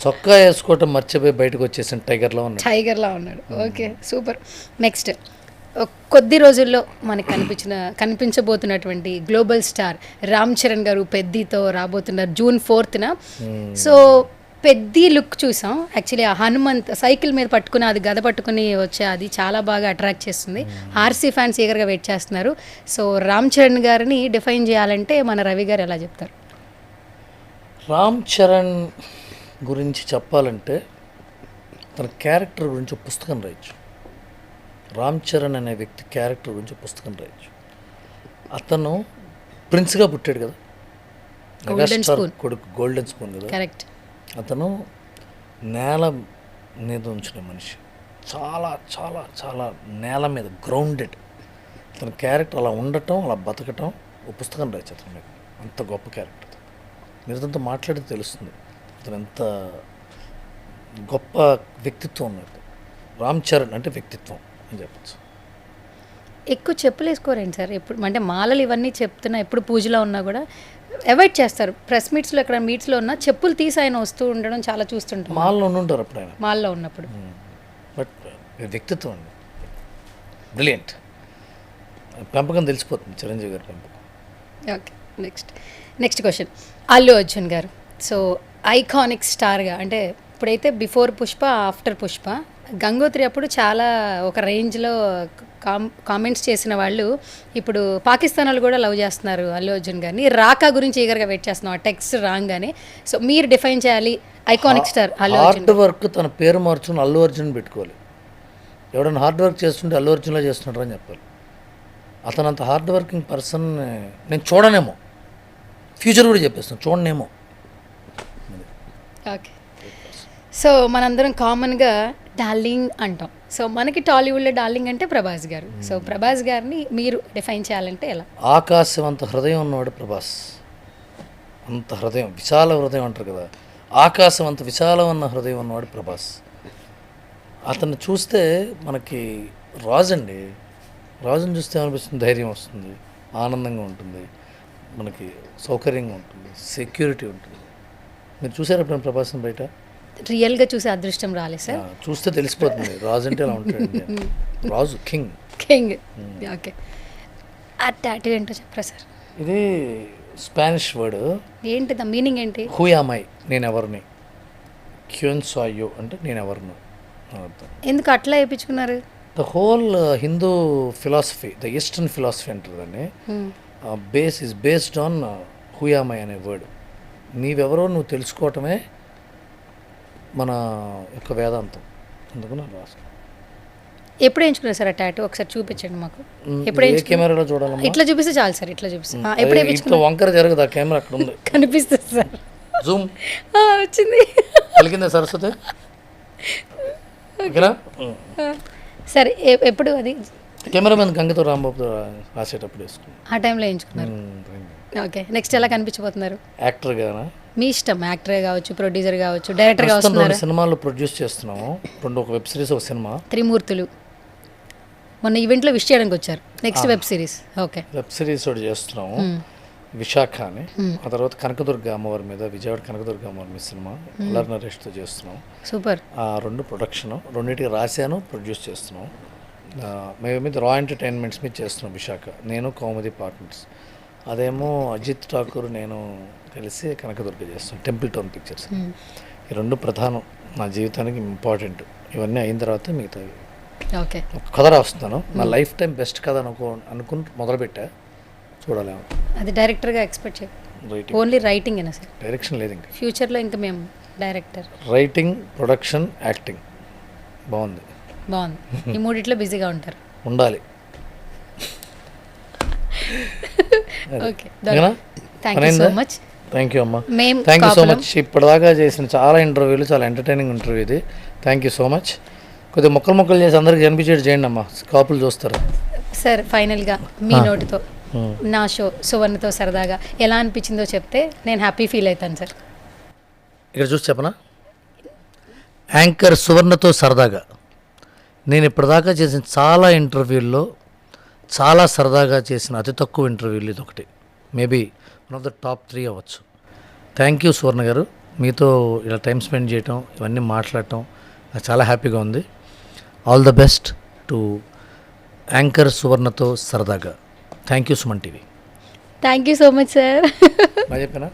చొక్కా వేసుకోవటం మర్చిపోయి బయటకు వచ్చేసిన టైగర్లో ఉన్నాడు. Okay super. నెక్స్ట్ కొద్ది రోజుల్లో మనకి కనిపించబోతున్నటువంటి గ్లోబల్ స్టార్ రామ్ చరణ్ గారు పెద్దితో రాబోతున్నారు June 4th. So Peddi look చూసాం యాక్చువల్లీ, ఆ హనుమంత్ సైకిల్ మీద పట్టుకుని అది గద పట్టుకుని వచ్చే అది చాలా బాగా అట్రాక్ట్ చేస్తుంది. ఆర్సీ ఫ్యాన్స్ ఈగర్గా వెయిట్ చేస్తున్నారు. సో రామ్ చరణ్ గారిని డిఫైన్ చేయాలంటే మన రవి గారు ఎలా చెప్తారు? రామ్ చరణ్ గురించి చెప్పాలంటే తన క్యారెక్టర్ గురించి ఒక పుస్తకం రాయొచ్చు. రామ్ చరణ్ అనే వ్యక్తి క్యారెక్టర్ గురించి ఒక పుస్తకం రాయొచ్చు. అతను ప్రిన్స్గా పుట్టాడు కదా, మెగాస్టార్ కొడుకు, గోల్డెన్ స్పూన్ కదా. కరెక్ట్. అతను నేల మీద ఉంచిన మనిషి, చాలా చాలా చాలా నేల మీద గ్రౌండెడ్. అతని క్యారెక్టర్ అలా ఉండటం, అలా బతకటం, ఒక పుస్తకం రాయొచ్చు అతని మీద. అంత గొప్ప క్యారెక్టర్. మీరు అతనితో మాట్లాడితే తెలుస్తుంది అతను ఎంత గొప్ప వ్యక్తిత్వం ఉన్నది. రామ్ చరణ్ అంటే వ్యక్తిత్వం అని చెప్పచ్చు. ఎక్కువ చెప్పులు వేసుకోరండి సార్ ఎప్పుడు, అంటే మాలలు ఇవన్నీ చెప్తున్నా ఎప్పుడు పూజలో ఉన్నా కూడా అవాయిడ్ చేస్తారు. ప్రెస్ మీట్స్లో ఎక్కడ మీట్స్లో ఉన్నా చెప్పులు తీసి ఆయన వస్తూ ఉండడం చాలా చూస్తుంటాం. మాల్లో ఉంటారు అప్పుడు ఆయన, మాల్లో ఉన్నప్పుడు. బట్ వ్యక్తిత్వం అండి, బ్రిలియంట్. పెంపకం తెలిసిపోతుంది చిరంజీవి గారి పెంపకం. Okay next question, Allu Arjun గారు. సో ఐకానిక్ స్టార్గా, అంటే ఇప్పుడైతే బిఫోర్ పుష్ప ఆఫ్టర్ పుష్ప, గంగోత్రి అప్పుడు చాలా ఒక రేంజ్లో కామెంట్స్ చేసిన వాళ్ళు ఇప్పుడు పాకిస్తాన్ వాళ్ళు కూడా లవ్ చేస్తున్నారు అల్లు అర్జున్ గారిని. రాకా గురించి ఈగర్గా వెయిట్ చేస్తున్నాం, ఆ టెక్స్ట్ రాగానే. సో మీరు డిఫైన్ చేయాలి iconic star Allu Arjun. Hard work తన పేరు మార్చుకుని అల్లు అర్జున్ పెట్టుకోవాలి. ఎవడన్నా హార్డ్ వర్క్ చేస్తుంటే అల్లు అర్జున్లా చేస్తున్నాడు అని చెప్పాలి. అతను అంత హార్డ్ వర్కింగ్ పర్సన్ నేను చూడనేమో, ఫ్యూచర్ కూడా చెప్పేస్తాను, చూడనేమో. ఓకే. సో మనందరం కామన్గా డార్లింగ్ అంటాం. సో మనకి టాలీవుడ్లో డార్లింగ్ అంటే ప్రభాస్ గారు. సో ప్రభాస్ గారిని మీరు డిఫైన్ చేయాలంటే ఎలా? ఆకాశం అంత హృదయం ఉన్నవాడు ప్రభాస్. అంత హృదయం, విశాల హృదయం అంటారు కదా, ఆకాశం అంత విశాలమైన హృదయం ఉన్నవాడు ప్రభాస్. అతన్ని చూస్తే మనకి రాజండి, రాజుని చూస్తే ఏమనిపిస్తుంది, ధైర్యం వస్తుంది, ఆనందంగా ఉంటుంది, మనకి సౌకర్యంగా ఉంటుంది, సెక్యూరిటీ ఉంటుంది. మీరు చూసారు ఎప్పుడైనా ప్రభాస్ని బయట? రియల్గా చూసే అదృష్టం రాలేదు సార్. చూస్తే తెలిసిపోతుంది రాజు అంటే ఎలా ఉంటాడు. రాజు కింగ్. ఓకే. ఆ టాటూ ఏంటో చెప్పరా సార్? ఇది స్పానిష్ వర్డ్. ఏంటి ద మీనింగ్ ఏంటి? హూయామై, నేను ఎవరిని. క్యూన్ సాయో అంటే నేను ఎవరిని అర్థం. ఎందుకు అట్లా వేయించుకున్నారు? The whole Hindu philosophy, the eastern philosophy అంటారు దాన్ని. బేస్డ్ ఆన్ హూయామై అనే వర్డ్. నీవెవరో నువ్వు తెలుసుకోవటమే మన యొక్క వేదాంతం. అందుకని రాసు. ఎప్పుడు వేయించుకున్నారు సార్ ఆ టాటూ? ఒకసారి చూపించండి మాకు. ఎప్పుడు కెమెరాలో చూడాలి? ఇట్లా చూపిస్తే చాలు సార్, ఇట్లా చూపిస్తే. ఎప్పుడు వేయించుకున్నారు? వంకర జరగదు, ఆ కెమెరా అక్కడ ఉంది, కనిపిస్తుంది సార్. జూమ్ వచ్చింది, పలికిందా సరస్వతి? సరే ఎప్పుడు అది కెమెరా మీద గంగతో రాంబాబుతో రాసేటప్పుడు వేసుకున్నాను. ఆ టైంలో వేయించుకున్నారు. ఓకే. నెక్స్ట్ ఎలా కనిపించబోతున్నారు? యాక్టర్ గానా? మీ ఇష్టం, యాక్టర్ కావచ్చు, ప్రొడ్యూసర్ కావచ్చు, డైరెక్టర్ కావచ్చు. 2 సినిమాలు ప్రొడ్యూస్ చేస్తున్నాము, 2 ఒక వెబ్ సిరీస్, ఒక సినిమా. త్రిమూర్తులు మొన్న ఈవెంట్లో విష్ చేయడానికి వచ్చారు. Next web series. Okay, web series ఒకటి చేస్తున్నాము, విశాఖ అని. ఆ తర్వాత కనకదుర్గ అమ్మవారి మీద, విజయవాడ కనకదుర్గ అమ్మవారి మీద సినిమా అల్లరి నరేష్తో చేస్తున్నాం. సూపర్. ఆ 2 ప్రొడక్షన్, 2 రాశాను, ప్రొడ్యూస్ చేస్తున్నాం. మేము మీద రా ఎంటర్టైన్మెంట్స్ మీద చేస్తున్నాం విశాఖ, నేను కౌముది పార్ట్నర్స్. అదేమో అజిత్ ఠాకూర్ నేను కలిసి కనకదుర్గ చేస్తాను, టెంపుల్ టౌన్ పిక్చర్స్. ఈ రెండు ప్రధానం నా జీవితానికి ఇంపార్టెంట్. ఇవన్నీ అయిన తర్వాత మిగతావి ఓకే. ఒక కథ రాస్తున్నాను, నా లైఫ్ టైం బెస్ట్ కథ అనుకుని మొదలుపెట్టా, చూడాలి. అది డైరెక్టర్గా ఎక్స్పెక్ట్ చేయ, రైటింగ్ ఓన్లీ రైటింగ్ అయినా సార్? డైరెక్షన్ లేదు ఇంకా. ఫ్యూచర్లో ఇంకా మేము డైరెక్టర్. రైటింగ్, ప్రొడక్షన్, యాక్టింగ్ బాగుంది. ఈ మూడిట్లో బిజీగా ఉంటారు. ఉండాలి. Okay, thank you so much. Thank you అమ్మా, మేము థ్యాంక్ యూ సో మచ్. ఇప్పటిదాకా చేసిన చాలా ఇంటర్వ్యూలు చాలా ఎంటర్టైనింగ్ ఇంటర్వ్యూ ఇది. Thank you so much. కొద్దిగా మొక్కలు చేసి అందరికి కనిపించేది చేయండి అమ్మా, కాపులు చూస్తారు. సార్ ఫైనల్గా మీ నోటితో నా షో సువర్ణతో సరదాగా ఎలా అనిపించిందో చెప్తే నేను హ్యాపీ ఫీల్ అవుతాను సార్. ఇక్కడ చూసి చెప్పనా, యాంకర్ సువర్ణతో సరదాగా నేను ఇప్పటిదాకా చేసిన చాలా ఇంటర్వ్యూల్లో చాలా సరదాగా చేసిన అతి తక్కువ ఇంటర్వ్యూలు ఇది ఒకటి. Maybe one of the top 3 అవ్వచ్చు. థ్యాంక్ యూ సువర్ణ గారు, మీతో ఇలా టైం స్పెండ్ చేయటం, ఇవన్నీ మాట్లాడటం నాకు చాలా హ్యాపీగా ఉంది. All the best to anchor సువర్ణతో సరదాగా. Thank you Suman TV. Thank you so much sir. బాగా చెప్పానా?